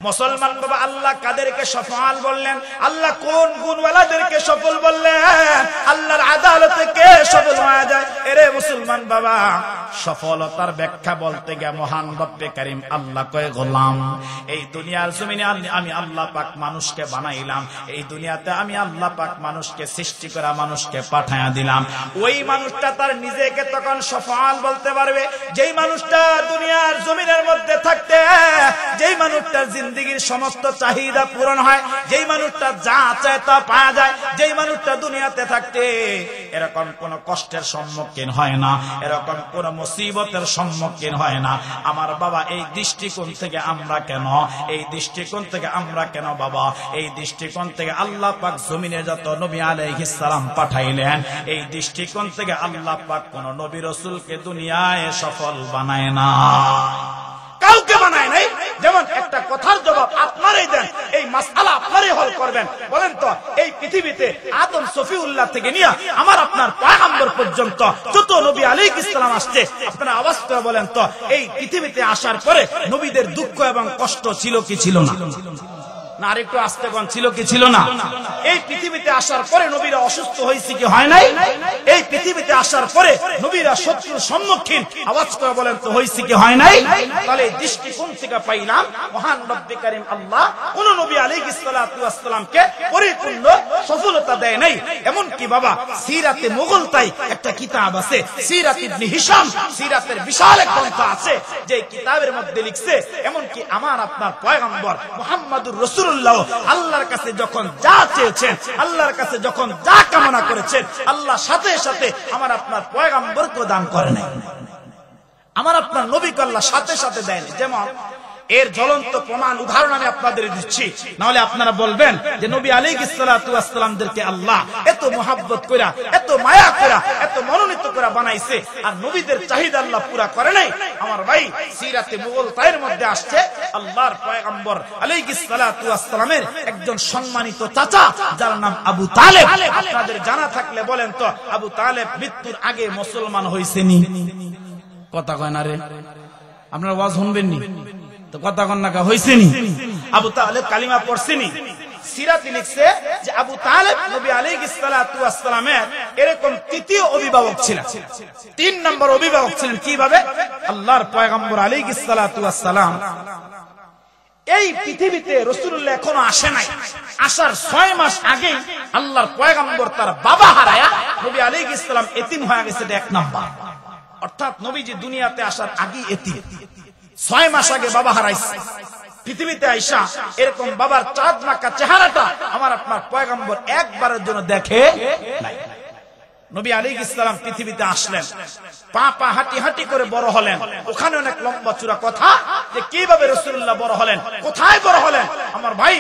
মুসলমান বাবা, আল্লাহ কাদেরকে সফল বললেন? আল্লাহ কোন গুণওয়ালাদেরকে সফল বললেন? আল্লাহর আদালতে কে সফল হয়ে যায়? এরে মুসলমান বাবা, সফলতার ব্যাখ্যা বলতে গিয়ে মহান রব্বে কারীম আল্লাহ কয়, গোলাম এই দুনিয়ার জমিনে আমি আল্লাহ পাক মানুষকে বানাইলাম, এই দুনিয়াতে আমি আল্লাহ পাক মানুষকে সৃষ্টি করা মানুষকে পাঠায়া দিলাম। ওই মানুষটা তার নিজেকে তখন সফল বলতে পারবে যেই মানুষটা দুনিয়ার জমিনের মধ্যে থাকতে, যেই মানুষটার জিন্দেগীর সমস্ত চাহিদা পূরণ হয়, যেই মানুষটা যা চায় তা পাওয়া যায়, যেই মানুষটা দুনিয়াতে থাকতে এরকম কোন কষ্টের সম্মুখীন হয় না, এরকম কোন মুসিবতের সম্মুখীন হয় না। আমার বাবা, এই দৃষ্টিকোণ থেকে আমরা কেন, এই দৃষ্টিকোণ থেকে আমরা কেন বাবা, এই দৃষ্টিকোণ থেকে আল্লাহ পাক জমিনে যত নবী আলাইহিস সালাম পাঠাইলেন, এই দৃষ্টিকোণ থেকে আল্লাহ পাক কোন নবী রাসূলকে দুনিয়ায় সফল বানায় না, কাউকে বানায় নাই। যেমন একটা কথার জবাব আপনারাই দেন, এই মাসআলা আপনারাই হল করবেন। বলেন তো, এই পৃথিবীতে আদম সফিউল্লাহ থেকে নিয়ে আমার আপনার পয়গম্বর পর্যন্ত যত নবী আলাইহিস সালাম আসছে, আপনারা আওয়াজ করে বলেন তো, এই পৃথিবীতে আসার পরে নবীদের দুঃখ এবং কষ্ট ছিল কি ছিল না? না আরেকটু আস্তে কোন ছিল কি ছিল না? এই পৃথিবীতে আসার পরে নবীরা অসুস্থ হয়েছে কি হয় নাই? এই পৃথিবীতে আসার পরে নবীরা শত্রুর সম্মুখীন আওয়াজ করে বলেন তো হয়েছে কি হয় নাই? তাহলে এই দৃষ্টিকোণ থেকে পাইলাম মহান রব্বে কারীম আল্লাহ কোন নবী আলাইহিস সালাতু ওয়াস সালামকে পরিপূর্ণ সফলতা দেয় নাই। এমন কি বাবা, সিরাতে মুগলতাই একটা কিতাব আছে, সিরাত ইবনে হিশাম, সিরাতের বিশাল এক গ্রন্থ আছে, যে কিতাবের মধ্যে লিখছে এমন কি আমার আপনার পয়গম্বর মুহাম্মদুর রাসূল আল্লাহর কাছে যখন যা চেয়েছেন, আল্লাহর কাছে যখন যা কামনা করেছেন, আল্লাহ সাথে সাথে আমার আপনার পয়গম্বরকে দান করে নাই, আমার আপনার নবীকে আল্লাহ সাথে সাথে দেন। যেমন এর জ্বলন্ত প্রমাণ উদাহরণ আমি আপনাদের দিচ্ছি, নাহলে আপনারা বলবেন যে নবী আলাইহিস সালাতু ওয়াস সালামদেরকে আল্লাহ এত মহব্বত কইরা, এত মায়া কইরা, এত মনোনীত কইরা বানাইছে, আর নবীদের চাহিদা আল্লাহ পুরা করে নাই। আমার ভাই, সিরাতে মুগলতায়ের মধ্যে আসছে আল্লাহর পয়গম্বর আলাইহিস সালাতু ওয়াস সালামের একজন সম্মানিত চাচা, যার নাম আবু তালেব। আপনাদের জানা থাকলে বলেন তো, আবু তালেব মৃত্যুর আগে মুসলমান হইছেনি? কথা কয় না রে, আপনারা ওয়াজ শুনবেন নি তো? কথা কন না হইছেনি? আবু তালেব কালিমা পড়ছেনি? সিরাতে লিখছে যে আবু তালেব নবী আলাইহিস সালাতু ওয়াস সালামের এরকম তৃতীয় অভিভাবক ছিলেন, 3 নম্বর অভিভাবক ছিলেন। কিভাবে? আল্লাহর পয়গম্বর আলাইহিস সালাতু ওয়াস সালাম এই পৃথিবীতে রাসূলুল্লাহ এখনো আসে নাই, আসার 6 মাস আগেই আল্লাহর পয়গম্বর তার বাবা হারায়া নবী আলাইহিস সালাম এতিম হয়ে গেছে। এক নাম্বার, অর্থাৎ নবীজি দুনিয়াতে আসার আগেই এতিম, 6 মাস আগে বাবা হারাইছে। পৃথিবীতে আইসা এরকম বাবার চাঁদ মাখা চেহারাটা আমার আপনার পয়গম্বর একবারের জন্য দেখে নাই। নবী আলাইহিস সালাম পৃথিবীতে আসলেন, পা পা হাঁটি হাঁটি করে বড় হলেন। ওখানে অনেক লম্বা চূড়া কথা যে কিভাবে রাসূলুল্লাহ বড় হলেন, কোথায় বড় হলেন। আমার ভাই,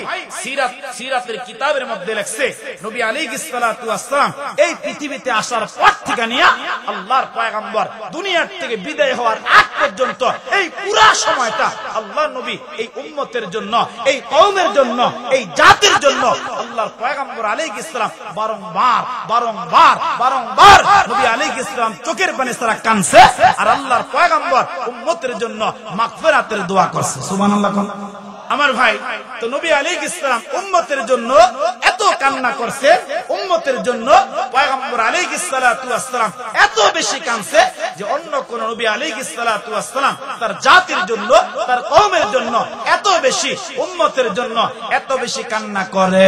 সিরাতের কিতাবের মধ্যে লেখছে নবী আলাইহিস সালাতু ওয়াস সালাম এই পৃথিবীতে আসার পর থেকে নিয়ে আল্লাহর পয়গম্বর দুনিয়ার থেকে বিদায় হওয়ার আগ পর্যন্ত এই পুরা সময়টা আল্লাহর নবী এই উম্মতের জন্য, এই কওমের জন্য, এই জাতির জন্য আল্লাহর পয়গম্বর আলাইহিস সালাম বারংবার বারংবার বারংবার নবী আলাইহিস সালাম চোখের পানি ছাড়া কাঁদছে, আর আল্লাহর পয়গম্বর উম্মতের জন্য মাগফিরাতের দোয়া করছে। সুবহানাল্লাহ। আমার ভাই, তো নবী আলাইহিস সালাম উম্মতের জন্য এত কান্না করছে, উম্মতের জন্য পয়গম্বর আলাইহিস সালাতু ওয়াস সালাম এত বেশি কাঁদছে যে অন্য কোন নবী আলাইহিস সালাতু ওয়াস সালাম তার জাতির জন্য, তার কওমের জন্য এত বেশি, উম্মতের জন্য এত বেশি কান্না করে।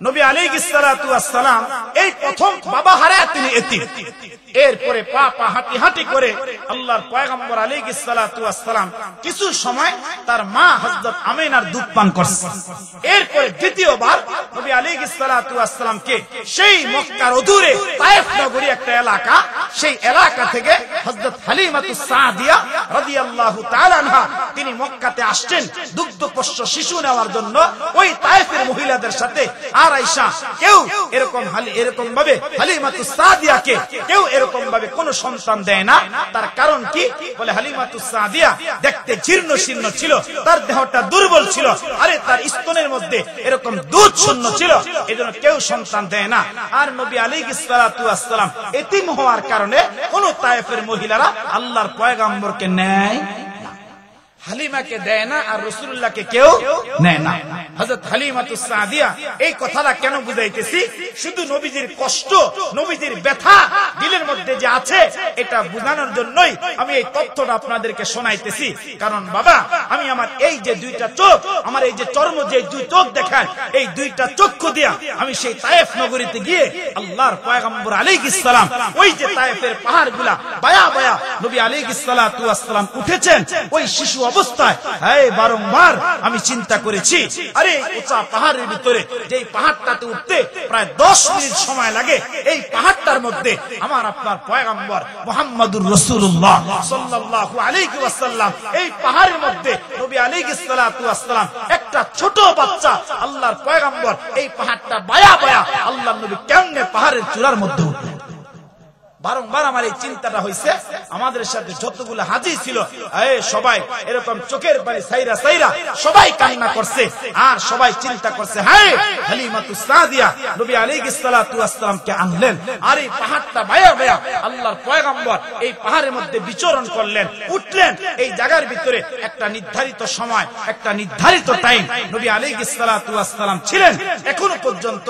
নবী আলাইহিস সালাতু ওয়াস সালাম এই প্রথম বাবা হারায় তিনি এতিম, এরপরে পা পা হাঁটি হাঁটি করে আল্লাহর পয়গম্বর আলাইহিস সালাতু ওয়াস সালাম কিছু সময় তার মা হযরত আমিনার দুধ পান করছে। এরপরে দ্বিতীয়বার নবী আলাইহিস সালাতু ওয়াস সালামকে সেই মক্কার অদূরে তায়েফ নগরী একটা এলাকা, সেই এলাকা থেকে হযরত হালিমাতুস সাদিয়া রাদিয়াল্লাহু তাআলা আনহা তিনি মক্কাতে আসছেন দুগ্ধপোষ্য শিশু নেওয়ার জন্য। ওই তায়েফের মহিলাদের সাথে আর আয়েশা কেউ এরকম ভাবে হালিমাতুস সাদিয়াকে কেউ এরকম ভাবে কোন সন্তান দেয় না। তার কারণ কি? বলে হালিমাতুস সাদিয়া দেখতে জীর্ণ শীর্ণ ছিল, তার দেহটা দুর্বল ছিল, আরে তার স্তনের মধ্যে এরকম দুধ শূন্য ছিল, এজন্য কেউ সন্তান দেয় না। আর নবী আলাইহিস সালাতু ওয়াস সালাম এতিম হওয়ার কারণে কোন তায়েফের মহিলারা আল্লাহর পয়গম্বরকে নেয় না। হালিমাকে দেয় না আর রাসূলুল্লাহকে কেউ নেয় না। হযরত হালিমাতুস সাদিয়া এই কথাটা কেন বুঝাইতেছি, শুধু নবীজির কষ্ট, নবীজির ব্যথা দিলের মধ্যে যে আছে এটা বোঝানোর জন্যই আমি এই তথ্যটা আপনাদেরকে শোনাইতেছি। কারণ বাবা, আমি আমার এই যে দুইটা চোখ, আমার এই যে চর্ম যে দুই চোখ দেখায়, এই দুইটা চক্ষু দিয়া আমি সেই তায়েফ নগরীতে গিয়ে আল্লাহর পয়গম্বর আলাইহিস সালাম ওই যে তায়েফের পাহাড়গুলা বায়া বায়া নবী আলাইহিস সালাতু ওয়াস সালাম উঠেছেন ওই শিশু অবস্থায়, এই বারংবার আমি চিন্তা করেছি, আরে উঁচা পাহাড়ের ভিতরে যেই পাহাড়টাতে উঠতে প্রায় 10 মিনিট সময় লাগে, এই পাহাড়টার মধ্যে আমার আপনার পয়গম্বর মুহাম্মদুর রাসূলুল্লাহ সাল্লাল্লাহু আলাইহি ওয়াসাল্লাম এই পাহাড়ের মধ্যে নবী আলাইহিস সালাতু ওয়াস সালাম একটা ছোট বাচ্চা আল্লাহর পয়গম্বর এই পাহাড়টা বায়া বায়া আল্লাহর নবী কেমনে পাহাড়ের চূড়ার মধ্যে উঠলেন। বারংবার আমার এই চিন্তাটা হইছে। আমাদের সাথে যতগুলো হাজী ছিল সবাই এরকম চোখের পানি সাইরা সাইরা সবাই কান্না করছে আর সবাই চিন্তা করছে, হ্যাঁ হালিমাতুস সাদিয়া নবী আলাইহিস সালাতু ওয়াস সালামকে আনলেন আর এই পাহাড়টা বায়া বায়া আল্লাহর পয়গম্বর এই পাহাড়ের মধ্যে বিচরণ করলেন, উঠলেন। এই জায়গার ভিতরে একটা নির্ধারিত সময়, একটা নির্ধারিত টাইম নবী আলাইহিস সালাতু ওয়াস সালাম ছিলেন। এখনো পর্যন্ত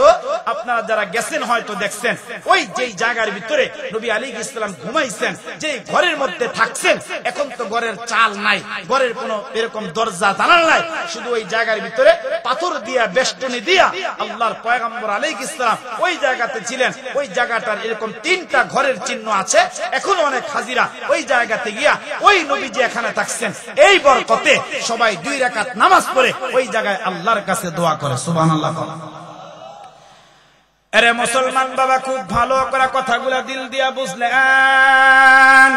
আপনারা যারা গেছেন হয়তো দেখছেন, ওই যেই জায়গার ভিতরে নবী আলাইহিস সালাম ঘুমাইছেন, যে ঘরের মধ্যে থাকছেন, এখন তো ঘরের চাল নাই, ঘরের কোনো এরকম দরজা জানালা নাই, শুধু ওই জায়গার ভিতরে পাথর দিয়া বেষ্টনী দিয়া আল্লাহর পয়গম্বর আলাইহিস সালাম ওই জায়গাতে ছিলেন। ওই জায়গাটার এরকম 3টা ঘরের চিহ্ন আছে। এখন অনেক হাজিরা ওই জায়গাতে গিয়া ওই নবীজি এখানে থাকছেন এই বরকতে সবাই 2 রাকাত নামাজ পড়ে ওই জায়গায় আল্লাহর কাছে দোয়া করে। সুবহানাল্লাহ। আরে মুসলমান বাবা, খুব ভালো করে কথাগুলা দিল দিয়া বুঝলেন।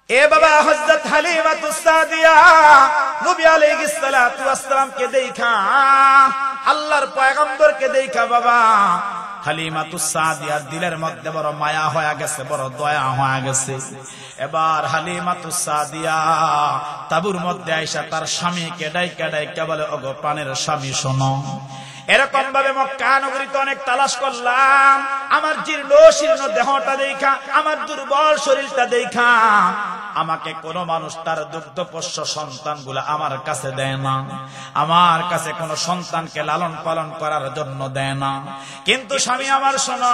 এ বাবা, হযরত হালিমাতুস সাদিয়া নবী আলাইহিস সালাতু ওয়াস সালামকে দেখা, আল্লাহর পয়গম্বরকে দেখা বাবা হালিমাতুস সাদিয়ার দিলের মধ্যে বড় মায়া হয়ে গেছে, বড় দয়া হয়ে গেছে। এবার হালিমাতুস সাদিয়া তাবুর মধ্যে আইসা তার স্বামীকে ডাইকা ডাইকা বলে, ওগো প্রাণের স্বামী শোনো, এরকম ভাবে মক্কা নগরীতে অনেক তালাশ করলাম, আমার জীর্ণ শীর্ণ দেহটা দেখা, আমার দুর্বল শরীরটা দেখা আমাকে কোন মানুষ তার দুগ্ধপোষ্য সন্তানগুলো আমার কাছে দেয় না, আমার কাছে কোন সন্তানকে লালন পালন করার জন্য দেয় না। কিন্তু স্বামী আমার শোনা,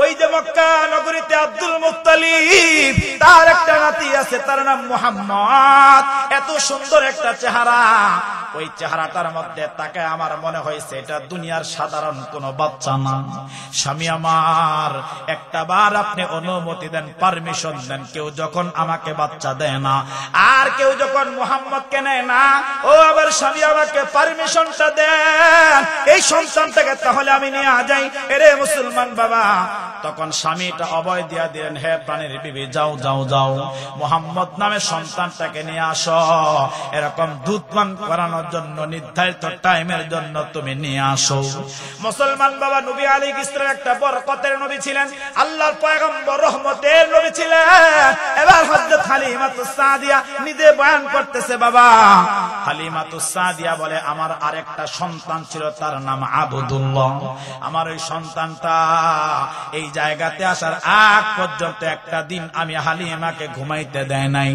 ওই যে মক্কা নগরীতে আব্দুল মুত্তালিব তার একটা নাতি আছে, তার নাম মুহাম্মদ। এত সুন্দর একটা চেহারা, ওই চেহারাটার মধ্যে তাকে আমার মনে হয়েছে এটা দুনিয়ার সাধারণ কোন বাচ্চা না। স্বামী আমার, একটা বার আপনি অনুমতি দেন, পারমিশন দেন, কেউ যখন আমাকে বাচ্চা দেয় না আর কেউ যখন মুহাম্মদকে নেয় না, ও আবার স্বামী আমাকে পারমিশনটা দেন, এই সন্তানটাকে তাহলে আমি নিয়ে যাই। এরে মুসলমান বাবা, তখন স্বামীটা অভয় দিয়া দিলেন, হে প্রাণের বিবি, যাও যাও যাও, মুহাম্মদ নামে সন্তানটাকে নিয়ে আসো, এরকম দুধ পান করানোর জন্য নির্ধারিত টাইমের জন্য তুমি নিয়ে আসো। মুসলমান বাবা, নবী আলাইহিস সালাম একটা বরকতের নবী ছিলেন, আল্লাহর পয়গম্বর রহমতের নবী ছিলেন। এবার হযরত হালিমাতুস সাদিয়া নিজে বয়ান করতেছে, বাবা হালিমাতুস সাদিয়া বলে, আমার আরেকটা সন্তান ছিল, তার নাম আবদুল্লাহ। আমার ওই সন্তানটা এই জায়গাতে আসার আগ পর্যন্ত একটা দিন আমি হালিমাকে ঘুমাইতে দেয় নাই,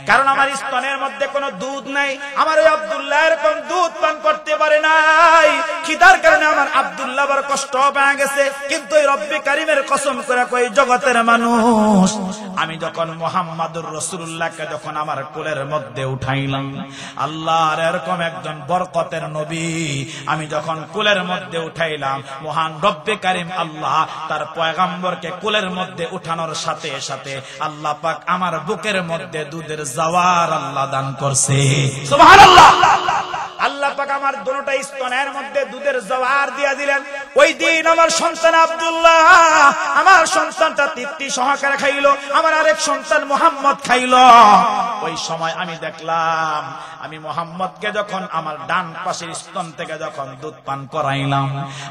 কারণ আমার স্তনের মধ্যে কোনো দুধ নাই। আমার ওই আব্দুল্লাহ এরকম দুধ পান করতে পারে নাই, খিদার কারণে আমার আব্দুল্লাহ বড় কষ্ট পেয়ে গেছে। কিন্তু ওই রব্বি কারিমের কসম করে কই, জগতের মানুষ, আমি যখন মুহাম্মদুর রাসূলুল্লাহকে যখন আমার কোলের মধ্যে উঠাইলাম, আল্লাহর এরকম একজন বরকতের নবী আমি যখন কোলের মধ্যে উঠাইলাম, মহান রব্বি কারিম আল্লাহ তার পয়গম্বরকে কোলের মধ্যে উঠানোর সাথে সাথে আল্লাহ পাক আমার বুকের মধ্যে দুধের জাওয়ার আল্লাহ দান করছে। সুবহানাল্লাহ। আল্লাহ পাক আমার দুটোটা স্তনের মধ্যে দুধের জওয়ার দিয়া দিলেন। ওই দিন আমার সন্তান আব্দুল্লাহ, আমার সন্তানটা তৃপ্তি সহকারে খাইলো, আমার আরেক সন্তান মুহাম্মদ খাইলো। ওই সময় আমি দেখলাম, আমি মুহাম্মদকে যখন আমার ডান পাশের স্তন থেকে যখন দুধ পান করাইলাম,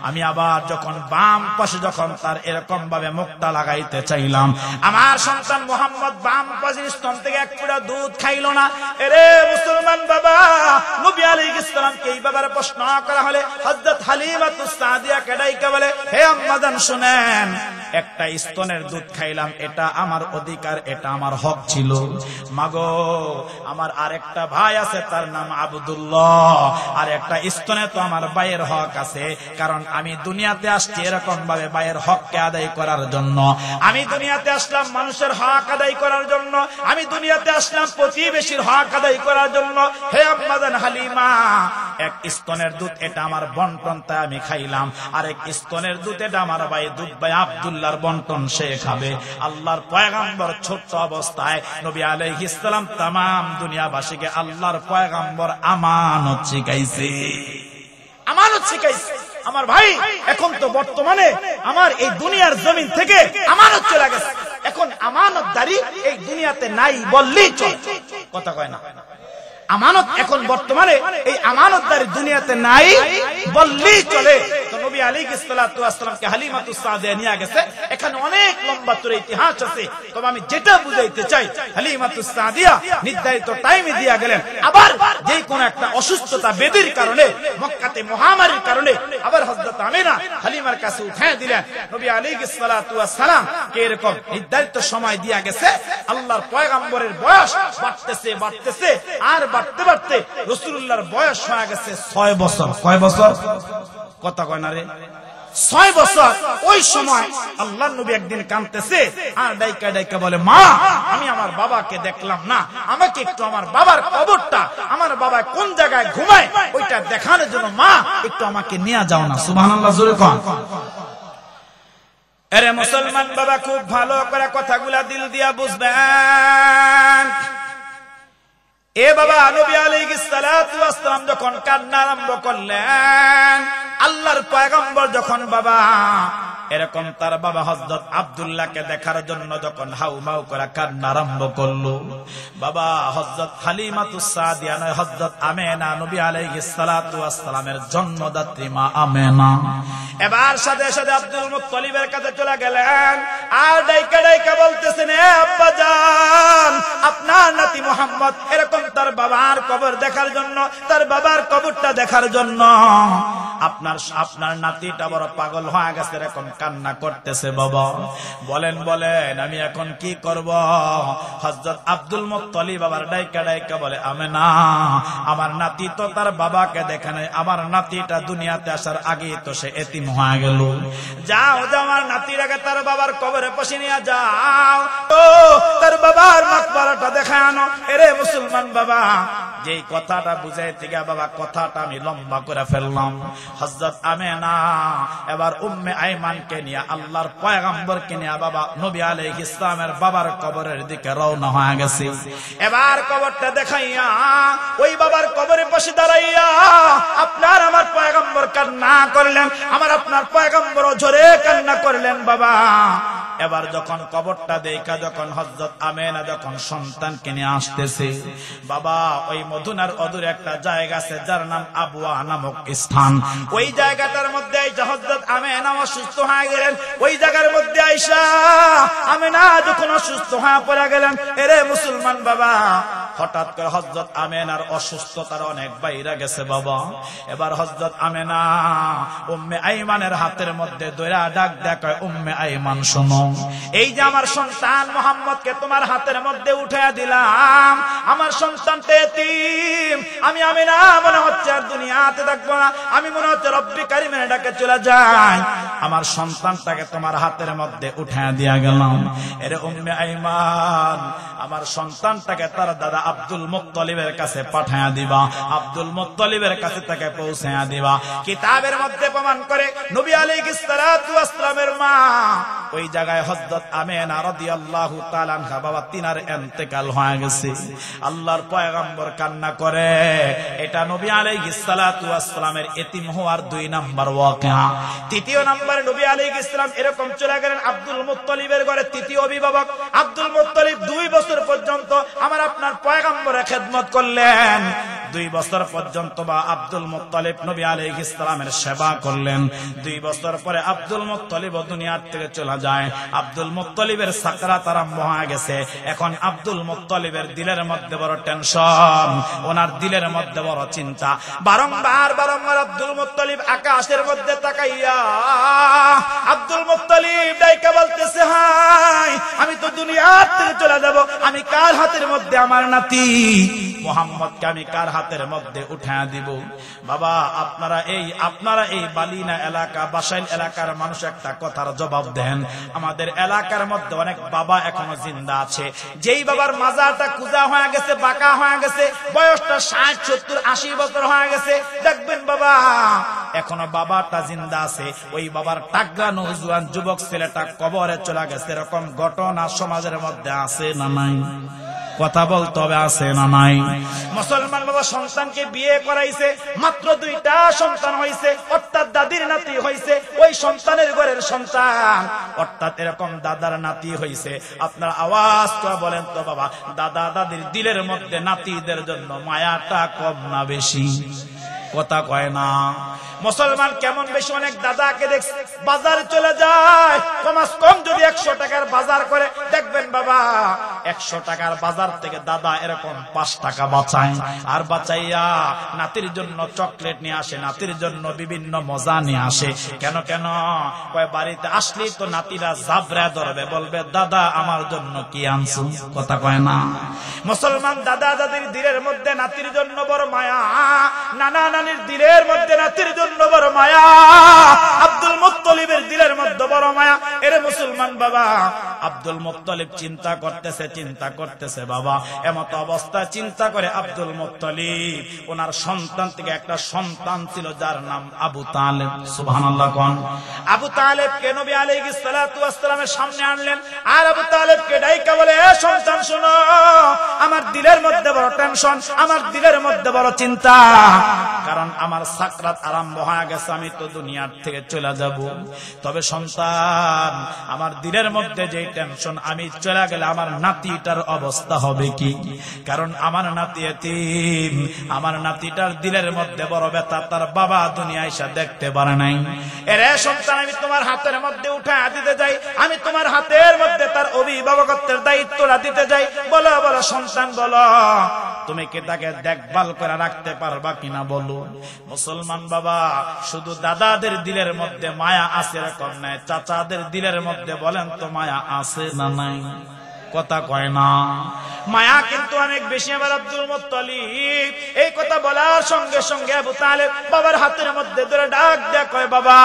আমি আবার যখন বাম পাশে যখন তার এরকম ভাবে মুখটা লাগাইতে চাইলাম, আমার সন্তান মুহাম্মদ বাম পাশের স্তন থেকে এক ফুটা দুধ খাইলো না। এরে মুসলমান বাবা, নবী আলাইহিস সালামকে এই ব্যাপারে প্রশ্ন করা হলে হযরত হালিমাতুস সাদিয়া কেডাইকে বলে, হে আম্মাজান শুনেন, একটা স্তনের দুধ খাইলাম, এটা আমার অধিকার, এটা আমার হক ছিল। মাগো, আমার আরেকটা ভাই আছে, তার নাম আব্দুল্লাহ, আর একটা স্তনে তো আমার ভাইয়ের হক আছে। কারণ আমি দুনিয়াতে আসছি এরকম ভাবে ভাইয়ের হককে আদায় করার জন্য। আমি দুনিয়াতে আসলাম মানুষের হক আদায় করার জন্য। আমি দুনিয়াতে আসলাম প্রতিবেশীর হক আদায় করার জন্য। হে আম্মাজান হালিমা, এক স্তনের দুধ এটা আমার বন্টন, তাই আমি খাইলাম। আর এক স্তনের দুধ এটা আমার ভাই দুধ ভাই আব্দুল্লাহর বন্টন, সে খাবে। আল্লাহর পয়গম্বর ছোট্ট অবস্থায় নবী আলাইহিস সালাম তাম দুনিয়াবাসীকে আল্লাহর পয়গম্বর আমানত শিখাইছে, আমানত শিখাইছে। আমার ভাই, এখন তো বর্তমানে আমার এই দুনিয়ার জমিন থেকে আমানত চলে গেছে। এখন আমানতদারি এই দুনিয়াতে নাই বললেই চলে, কথা কয় না। আমানত এখন বর্তমানে এই আমানতদারি দুনিয়াতে নাই বললেই চলে। তো নবী আলাইহিস সালাতু ওয়াস সালামকে হালিমাতুস সাদিয়া নিয়ে গেছে। এখানে অনেক লম্বা চড়া ইতিহাস আছে, তবে আমি যেটা বুঝাইতে চাই, হালিমাতুস সাদিয়া নির্ধারিত টাইমে দিয়া গেলেন। আবার যেই কোন একটা অসুস্থতা বেদির কারণে, মক্কাতে মহামারীর কারণে আবার হযরত আমিনা হালিমার কাছে উঠায় দিলেন। নবী আলাইহিস সালাতু ওয়াস সালাম কে এরকম নির্ধারিত সময় দিয়া গেছে। আল্লাহর পয়গম্বরের বয়স বাড়তেছে বাড়তেছে, আর বাড়তে বাড়তে রাসূলুল্লাহর বয়স হয়ে গেছে 6 বছর। কয় বছর? কথা কয় না রে, 6 বছর। ওই সময় আল্লাহর নবী একদিন কাঁদতেছে, আর ডাইকা ডাইকা বলে, মা, আমি আমার বাবাকে দেখলাম না, আমাকে একটু আমার বাবার কবরটা, আমার বাবা কোন জায়গায় ঘুমায় ওইটা দেখানোর জন্য মা একটু আমাকে নিয়ে যাও না। সুবহানাল্লাহ, জোরে কোন। আরে মুসলমান বাবা, খুব ভালো করে কথাগুলা দিল দিয়া বুঝবেন। এ বাবা, নবী আলাইহিস সালাতু ওয়াস সালাম যখন কান্না আরম্ভ করলেন, আল্লাহর পয়গম্বর যখন বাবা এরকম তার বাবা হযরত আব্দুল্লাহকে দেখার জন্য যখন হাউমাউ করে কান্না আরম্ভ করলো, বাবা হযরত হালিমাতুস সাদিয়া নয়, হযরত আমেনা, নবী আলাইহিস সালাতু ওয়াস সালামের জন্মদাত্রী মা আমেনা, এবার সাথে সাথে আব্দুল মুত্তালিবের কাছে চলে গেলেন। আর ডাইকা ডাইকা বলতেছেন, হে আব্বাজান, আপনার নাতি মুহাম্মদ এরকম তার বাবার কবর দেখার জন্য, তার বাবার কবরটা দেখার জন্য আপনার নাতিটা বড় পাগল হয়ে গেছে, এরকম কান্না করতেছে। বাবা বলেন বলেন আমি এখন কি করব? হযরত আব্দুল মুত্তালিব বাবার ডাইকা ডাইকা বলে, আমেনা, আমার নাতি তো তার বাবাকে দেখে নাই, আমার নাতিটা দুনিয়াতে আসার আগেই তো সে এতিম হয়ে গেল। যাও যাও, আমার নাতিটাকে তার বাবার কবরে বসে নিয়ে যাও, তো তার বাবার মাকবারাটা দেখায় আনো। এরে মুসলমান বাবা, যেই কথাটা বুঝাইতে গিয়া বাবা কথাটা আমি লম্বা করে ফেললাম। হযরত আমেনা এবার উম্মে আইমানকে নিয়ে, আল্লাহর পয়গম্বরকে নিয়ে বাবা নবী আলাইহিস সালামের বাবার কবরের দিকে রওনা হয়ে গেছে। এবার কবরটা দেখাইয়া ওই বাবার কবরে বসে দাঁড়াইয়া আপনার আমার পয়গম্বর কান্না করলেন, আমার আপনার পয়গম্বর জোরে কান্না করলেন। বাবা এবার যখন কবরটা দেখা, যখন হযরত আমেনা যখন সন্তানকে নিয়ে আসতেছে, বাবা ওই মদিনার অদূরে একটা জায়গা আছে যার নাম আবওয়া নামক স্থান। ওই জায়গাটার মধ্যে হযরত আমেনা অসুস্থ হয়ে গেলেন। ওই জায়গার মধ্যে আয়েশা আমেনা যখন অসুস্থ হয়ে পড়ে গেলেন, এরে মুসলমান বাবা, হঠাৎ করে হযরত আমেনার অসুস্থতার অনেক বাইরে গেছে। বাবা এবার হযরত আমেনা উম্মে আইমানের হাতের মধ্যে দইরা ডাক দেয়, উম্মে আইমান শোনো, এই যে আমার সন্তান মুহাম্মদকে তোমার হাতের মধ্যে উঠাইয়া দিলাম, আমার সন্তানটা এতিম, আমি আমেনা মনে হচ্ছে আর দুনিয়াতে থাকবো না, আমি মনে হচ্ছে রব্বি কারিমের ডাকে চলে যাই, আমার সন্তানটাকে তোমার হাতের মধ্যে উঠাইয়া দিয়া গেলাম। এরে উম্মে আইমান, আমার সন্তানটাকে তার দাদা আব্দুল মুত্তালিবের কাছে পাঠাইয়া দিবা, আব্দুল মুত্তালিবের কাছে তাকে পৌঁছাইয়া দিবা। কিতাবের মধ্যে প্রমাণ করে নবী আলাইহিস সালাতু ওয়াস সালামের মা ওই জায়গায় হযরত আমেনা রাদিয়াল্লাহু তাআলা আনহা বাবা তিনার ইন্তেকাল হয়ে গেছে। আল্লাহর পয়গম্বর কান্না করে। এটা নবী আলাইহিস সালাতু ওয়াস সালামের এতিম হওয়ার 2 নাম্বার ওয়াকিয়া। তৃতীয় নাম্বার, নবী আলাইহিস সালাম এরকম চলে গেলেন আব্দুল মুত্তালিবের ঘরে, তৃতীয় অভিভাবক আব্দুল মুত্তালিব 2 বছর পর্যন্ত আমার আপনার পয়গম্বরের খেদমত করলেন। 2 বছর পর্যন্ত বা আব্দুল মুত্তালিব নবী আলাইহিস সালামের সেবা করলেন। 2 বছর পরে আব্দুল মুত্তালিব দুনিয়া থেকে চলে যায়। আব্দুল মুত্তালিবের সাকরাত আরম্ভ হয়ে গেছে। এখন আব্দুল মুত্তালিবের দিলের মধ্যে বড় টেনশন, ওনার দিলের মধ্যে বড় চিন্তা। বারংবার আব্দুল মুত্তালিব আকাশের মধ্যে তাকাইয়া আব্দুল মুত্তালিব ডাইকা বলতেছে, হাই আমি তো দুনিয়া থেকে চলে যাব, আমি কার হাতের মধ্যে আমার নাতি মুহাম্মদকে আমি কার হাতের মধ্যে উঠায়া দিব? বাবা আপনারা এই বালিনা এলাকা বাসাইল এলাকার মানুষ একটা কথার জবাব দেন। আমাদের এলাকার মধ্যে অনেক বাবা এখনো জিন্দা আছে, যেই বাবার মাজারটা কুজা হয়ে গেছে, বাঁকা হয়ে গেছে, বয়সটা 60, 70, 80 বছর হয়ে গেছে, দেখবেন বাবা এখনো বাবাটা জিন্দা আছে, ওই বাবার টাকলা নওজোয়ান যুবক ছেলেটা কবরে চলে গেছে। এরকম ঘটনা সমাজের মধ্যে আছে না নাই? কথা বলতে হবে, আছে না নাই? মুসলমান বাবা সন্তানকে বিয়ে করাইছে, মাত্র 2টা সন্তান হয়েছে, অর্থাৎ দাদির নাতি হয়েছে, ওই সন্তানের ঘরের সন্তান, অর্থাৎ এরকম দাদার নাতি হয়েছে। আপনারা আওয়াজ করে বলেন তো বাবা, দাদা দাদির দিলের মধ্যে নাতিদের জন্য মায়াটা কম না বেশি? কথা কয় না। মুসলমান কেমন বেশি অনেক দাদাকে দেখছে বাজারে চলে যায়, কমাস কম যদি 100 টাকার বাজার করে, দেখবেন বাবা 100 টাকার বাজার থেকে দাদা এরকম 5 টাকা বাঁচায়, আর বাঁচাইয়া নাতির জন্য চকলেট নিয়ে আসে, নাতির জন্য বিভিন্ন মজা নিয়ে আসে। কেন কয় বাড়িতে আসলেই তো নাতিরা জাবরা ধরবে, বলবে দাদা আমার জন্য কি আনছো? কথা কয় না। মুসলমান দাদা দাদির দিলের মধ্যে নাতির জন্য বড় মায়া, নানা নানির দিলের মধ্যে নাতির জন্য বড় মায়া, আব্দুল মুত্তালিবের দিলের মধ্যে বড় মায়া। এর মুসলমান বাবা আব্দুল মুত্তালিব চিন্তা করতেছে বাবা, এমত অবস্থায় চিন্তা করে আব্দুল মুত্তালিব ওনার সন্তান থেকে একটা সন্তান ছিল যার নাম আবু তালেব। সুবহানাল্লাহ কোন? আবু তালেবকে নবী আলাইহিস সালাতু ওয়াস সালামের সামনে আনলেন, আর আবু তালেবকে ডাইকা বলে, এ সন্তান শোনো, আমার দিলের মধ্যে বড় টেনশন, আমার দিলের মধ্যে বড় চিন্তা, কারণ আমার সাকরাত আরম্ভ হয়ে গেছে, আমি তো দুনিয়ার থেকে চলে যাব। তবে সন্তান আমার দিলের মধ্যে যে টেনশন, আমি চলে গেলে আমার নাতিটার অবস্থা হবে কি? কারণ আমার নাতি এতিম, আমার নাতিটার দিলের মধ্যে বড় ব্যথা, তার বাবা দুনিয়ায় এসে দেখতে পারে নাই। এরে সন্তান আমি তোমার হাতের মধ্যে উঠা দিতে যাই, আমি তোমার হাতের মধ্যে তার অভিভাবকত্বের দায়িত্বটা দিতে যাই। বলো বলো সন্তান বলো, তুমি কি তাকে দেখভাল করে রাখতে পারবা কিনা বলো? মুসলমান বাবা শুধু দাদাদের দিলের মধ্যে মায়া আছে এরকম নাই, চাচাদের দিলের মধ্যে বলেন তো মায়া আছে না নাই? কথা কয় না। মায়া কিন্তু অনেক বেশি আমার আব্দুল মুত্তালিব। এই কথা বলার সঙ্গে সঙ্গে আবু তালেব বাবার হাতের মধ্যে ধরে ডাক দেয়া কয়, বাবা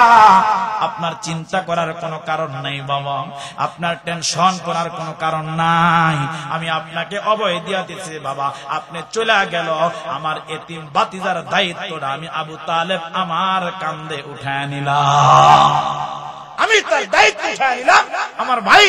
আপনার চিন্তা করার কোনো কারণ নাই বাবা, আপনার টেনশন করার কোনো কারণ নাই, আমি আপনাকে অভয় দিয়া দিচ্ছি বাবা, আপনি চলে গেল, আমার এতিম ভাতিজার দায়িত্বটা আমি আবু তালেব আমার কাঁধে উঠায় নিলাম, আমি তার দায়িত্ব উঠায় নিলাম। আমার ভাই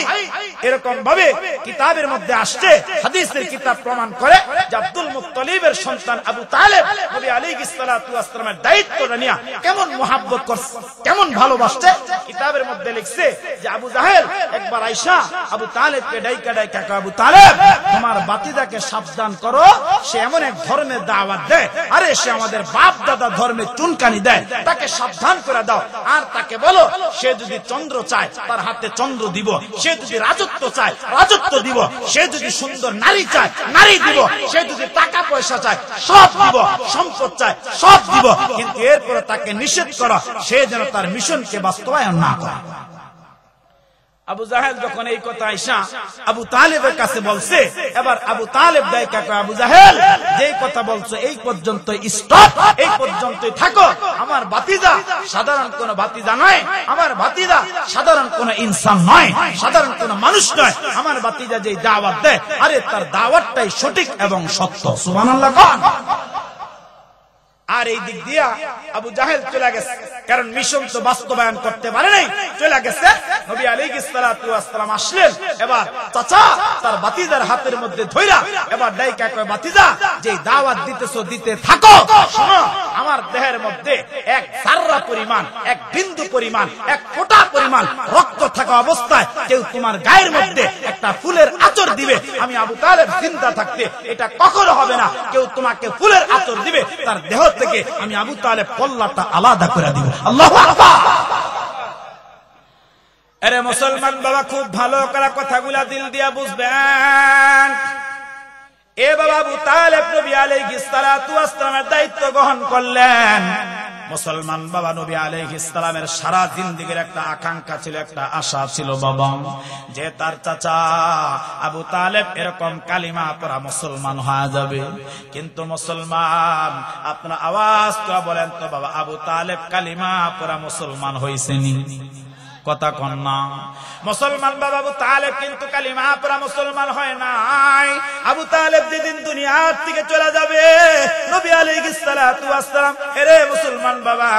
এরকম ভাবে কিতাবের মধ্যে আসছে, হাদিসের কিতাব প্রমাণ করে যে আব্দুল মুত্তালিবের সন্তান আবু তালেব নবী আলাইহিস সালাতু ওয়াস সালামের দায়িত্বটা নিয়ে কেমন মুহাব্বত করছে, কেমন ভালোবাসছে। কিতাবের মধ্যে লিখছে যে আবু জাহেল একবার আয়েশা আবু তালেবকে ডাইকা কয়, আবু তালেব তোমার ভাতিজাকে সাবধান করো, সে এমন এক ধর্মের দাওয়াত দেয়, আরে সে আমাদের বাপ দাদা ধর্মে চুনকানি দেয়, তাকে সাবধান করে দাও। আর তাকে বলো সে যদি চন্দ্র চায় তার হাতে চন্দ্র দিব, সে যদি রাজত্ব চায় রাজত্ব দিব, সে যদি সুন্দর নারী চায় নারী দিব, সে যদি টাকা পয়সা চায় সব দিব, সম্পদ চায় সব দিব, কিন্তু এরপরে তাকে নিষেধ করা সে যেন তার মিশনকে বাস্তবায়ন না করে। আবু জাহেল যখন এই কথা আয়েশা আবু তালেবের কাছে বলছে, এবার আবু তালেব ডাইকা কয়, আবু জাহেল যেই কথা বলছো এই পর্যন্ত স্টপ, এই পর্যন্তই থাকো, আমার ভাতিজা সাধারণ কোন ভাতিজা নয়, আমার ভাতিজা সাধারণ কোন ইনসান নয়, সাধারণ কোন মানুষ নয়, আমার ভাতিজা যেই দাওয়াত দেয়, আরে তার দাওয়াতটাই সঠিক এবং সত্য। সুবহানাল্লাহ। আর এই দিক দিয়া আবু জাহেল চলে গেছে, কারণ মিশন তো বাস্তবায়ন করতে পারে নাই, চলে গেছে। নবী আলাইহিস সালাতু ওয়াস সালাম আসলেন, এবার চাচা তার ভাতিজার হাতের মধ্যে ধইরা এবার ডাইকা কয়, ভাতিজা যেই দাওয়াত দিতেছো দিতে থাকো, শোনো আমার দেহের মধ্যে এক জাররা পরিমাণ, এক বিন্দু পরিমাণ, এক ফোঁটা পরিমাণ রক্ত থাকা অবস্থায় কেউ তোমার গায়ের মধ্যে একটা ফুলের আঁচড় দিবে, আমি আবু তালেব জিন্দা থাকতে এটা কখনো হবে না। কেউ তোমাকে ফুলের আঁচড় দিবে, তার দেহ থেকে আমি আবু তালেব কল্লাটা আলাদা করে দিব। আল্লাহু আকবার। আরে মুসলমান বাবা, খুব ভালো করে কথাগুলা দিল দিয়া বুঝবেন। এ বাবা, আবু তালেব নবী আলাইহিস সালাতু ওয়াস সালামের দায়িত্ব গ্রহণ করলেন। মুসলমান বাবা, নবী আলাইহিস সালামের সারা জিন্দেগীর একটা আকাঙ্ক্ষা ছিল, একটা আশা ছিল বাবা, যে তার চাচা আবু তালেব এরকম কালিমা পড়া মুসলমান হয়ে যাবে। কিন্তু মুসলমান, আপনারা আওয়াজ করে বলেন তো বাবা, আবু তালেব কালিমা পড়া মুসলমান হইছেনি? কথা কন না। মুসলমান বাবা, আবু তালেব কিন্তু কালিমা পড়া মুসলমান হয় নাই। আবু তালেব যেদিন দুনিয়ার থেকে চলে যাবে, নবী আলাইহিস সালাতু ওয়াস সালাম এরে মুসলমান বাবা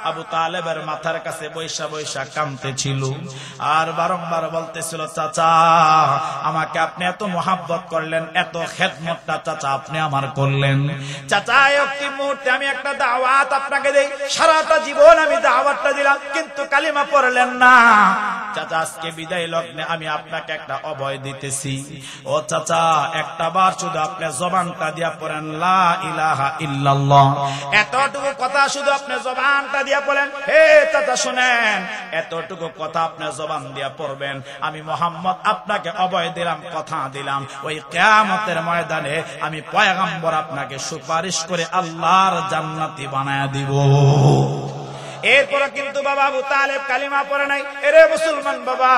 আবু তালেবের মাথার কাছে বৈশা বৈশা কাঁদতেছিল আর বারংবার বলতেছিল, চাচা আমাকে আপনি এত মোহাব্বত করলেন, এত খেদমতটা চাচা আপনি আমার করলেন। চাচা, একটি মুহূর্তে আমি একটা দাওয়াত আপনাকে দেই, সারাটা জীবন আমি দাওয়াতটা দিলাম কিন্তু কালিমা পড়লেন না। চাচা, আজকে বিদায় লগ্নে আমি আপনাকে একটা অভয় দিতেছি। ও চাচা, একটা বার শুধু আপনি জবানটা দিয়া পড়েন লা ইলাহা ইল্লাল্লাহ, এতটুকু কথা শুধু আপনি জবানটা দিয়া পড়েন। হে চাচা শুনেন, এতটুকু কথা আপনি জবান দিয়া পড়বেন, আমি মুহাম্মদ আপনাকে অভয় দিলাম, কথা দিলাম, ওই কিয়ামতের ময়দানে আমি পয়গম্বর আপনাকে সুপারিশ করে আল্লাহর জান্নাতি বানায়া দিব। এরপরে কিন্তু বাবা আবু তালেব কালিমা পড়ে নাই। এরে মুসলমান বাবা,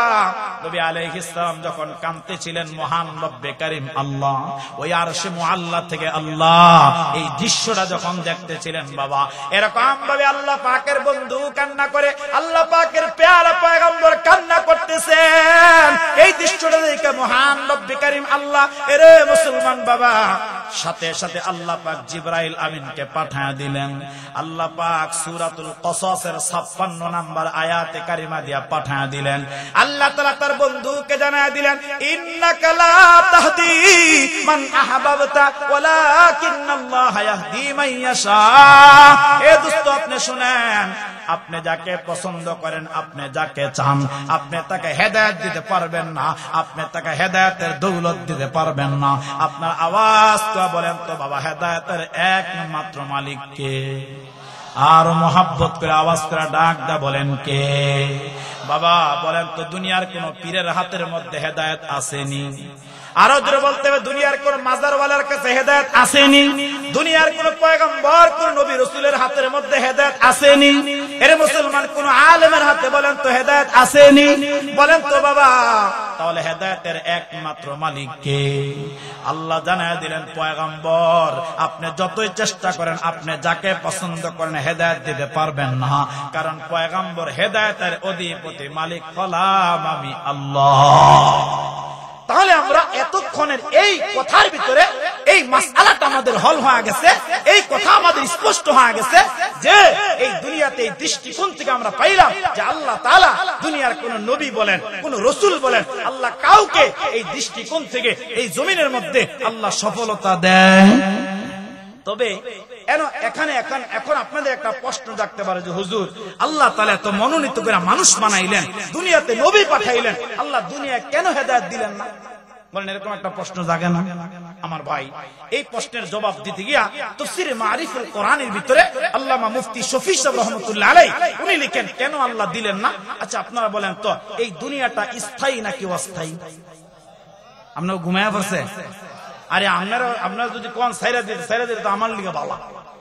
নবী আলাইহিস সালাম যখন কাঁদতেছিলেন, মহান রব্বে কারীম আল্লাহ ওই আরশে মুআল্লা থেকে আল্লাহ এই দৃশ্যটা যখন দেখতেছিলেন বাবা, এরকম ভাবে আল্লাহ পাকের বন্ধু কান্না করে, আল্লাহ পাকের পেয়ারা পয়গম্বর কান্না করতেছেন। এই দৃশ্যটা দেখে মহান রব্বে কারীম আল্লাহ, এরে মুসলমান বাবা, সাথে সাথে আল্লাহ পাক জিবরাইল আমিনকে পাঠিয়ে দিলেন। আল্লাহ পাক সূরাতুল কসসের 56 নম্বর আয়াতে কারিমা দিয়া পাঠিয়ে দিলেন। আল্লাহ তাআলা তার বন্ধুকে জানায় দিলেন, ইন্নাকা লা তাহদি মান আহবাবতা ওয়ালাকিন্নাল্লাহা ইয়াহদি মান ইয়াশা। এ দোস্ত, আপনি শুনেন, আপনি যাকে পছন্দ করেন, আপনি যাকে চান, আপনি তাকে হেদায়েত দিতে পারবেন না, আপনি তাকে হেদায়েতের দৌলত দিতে পারবেন না। আপনার আওয়াজ তো বলেন তো বাবা, হেদায়েতের একমাত্র মালিক কে? আর মোহাব্বত করে আওয়াজ করে ডাক দা বলেন কে? বাবা বলেন তো, দুনিয়ার কোন পীরের হাতের মধ্যে হেদায়েত আসেনি? আরো জোরে বলতে হবে, দুনিয়ার কোন মাজারওয়ালার কাছে হেদায়েত আসেনি? দুনিয়ার কোন পয়গম্বর, কোন নবী রাসূলের হাতের মধ্যে হেদায়েত আসেনি? এর মুসলমান কোন আলেমের হাতে বলেন তো হেদায়েত আসেনি? বলেন তো বাবা, তাহলে হেদায়েতের একমাত্র মালিক কে? আল্লাহ জানায় দিলেন, পয়গম্বর আপনি যতই চেষ্টা করেন, আপনি যাকে পছন্দ করেন হেদায়েত দিতে পারবেন না, কারণ পয়গম্বর হেদায়েতের অধিপতি, মালিক হলাম আমি আল্লাহ। তাহলে আমরা এতক্ষণের এই কথার ভিতরে এই মাসআলাটা আমাদের হল হয়ে গেছে, এই কথা আমাদের স্পষ্ট হয়ে গেছে যে এই দুনিয়াতে এই দৃষ্টিকোণ থেকে আমরা পাইলাম যে আল্লাহ তাআলা দুনিয়ার কোন নবী বলেন, কোন রাসূল বলেন, আল্লাহ কাউকে এই দৃষ্টিকোণ থেকে এই জমিনের মধ্যে আল্লাহ সফলতা দেয়। তবে এখন আপনাদের একটা প্রশ্ন জাগতে পারে যে হুজুর, আল্লাহ তাআলা তো মনোনীত করে মানুষ বানাইলেন, দুনিয়াতে নবী পাঠাইলেন, আল্লাহ দুনিয়ায় কেন হেদায়েত দিলেন না? বলেন, এরকম একটা প্রশ্ন জাগে না? আমার ভাই, এই প্রশ্নের জবাব দিতে গিয়া তাফসীরে মারিফুল কোরআনের ভিতরে আল্লামা মুফতি শফি সাহেব রাহমাতুল্লাহ আলাইহি উনি লিখেন, কেন আল্লাহ দিলেন না? আচ্ছা আপনারা বলেন তো, এই দুনিয়াটা স্থায়ী নাকি অস্থায়ী? আপনারা ঘুমায়া পড়ছে? আরে আপনারা যদি কোন সাইরা দিতে তো আমার লিগে ভালো,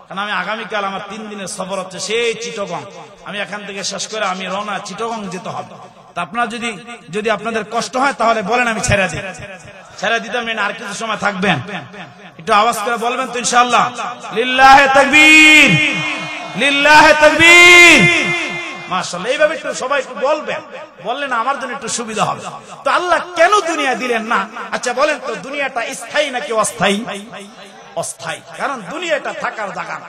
কারণ আমি আগামীকাল আমার 3 দিনের সফর হচ্ছে সেই চিটগং। আমি এখান থেকে শেষ করে আমি রওনা চিটগং যেতে হবে। তা আপনারা যদি আপনাদের কষ্ট হয় তাহলে বলেন, আমি ছেড়ে দিই। ছেড়ে দিতাম না, আর কিছু সময় থাকবেন, একটু আওয়াজ করে বলবেন তো ইনশাআল্লাহ। লিল্লাহে তাকবীর, লিল্লাহে তাকবীর। মাশাআল্লাহ, এইভাবে একটু সবাই একটু বলবেন, বললে না আমার জন্য একটু সুবিধা হবে। তো আল্লাহ কেন দুনিয়া দিলেন না? আচ্ছা বলেন তো, দুনিয়াটা স্থায়ী নাকি অস্থায়ী? অস্থায়ী, কারণ দুনিয়াটা থাকার জায়গা না।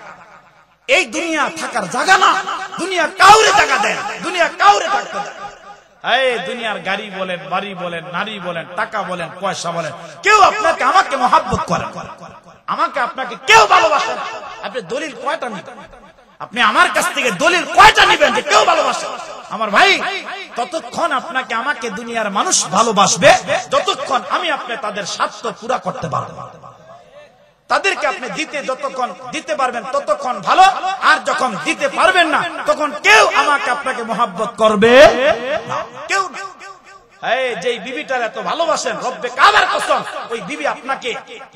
এই দুনিয়া থাকার জায়গা না, দুনিয়া কাউরে জায়গা দেয়, দুনিয়া কাউরে থাকতে দেয়। এই দুনিয়ার গাড়ি বলেন, বাড়ি বলেন, নারী বলেন, টাকা বলেন, পয়সা বলেন, কেউ আপনাকে আমাকে মহব্বত করে, আমাকে আপনাকে কেউ ভালোবাসে না, আপনি দলিল কয়টা নেবেন? আপনি আমার কাছ থেকে দলিল কয়টা নেবেন যে কেউ ভালোবাসে? আমার ভাই, ততক্ষণ আপনাকে আমাকে দুনিয়ার মানুষ ভালোবাসবে যতক্ষণ আমি আপনি তাদের স্বার্থ পুরা করতে পারবো। তাদেরকে আপনি যতক্ষণ দিতে পারবেন ততক্ষণ ভালো, আর যখন দিতে পারবেন না তখন কেউ আমাকে আপনাকে মহব্বত করবে না, কেউ না। যেই বিবিটার এত ভালোবাসেন, রব্বে কাবার কসম, ওই বিবি আপনাকে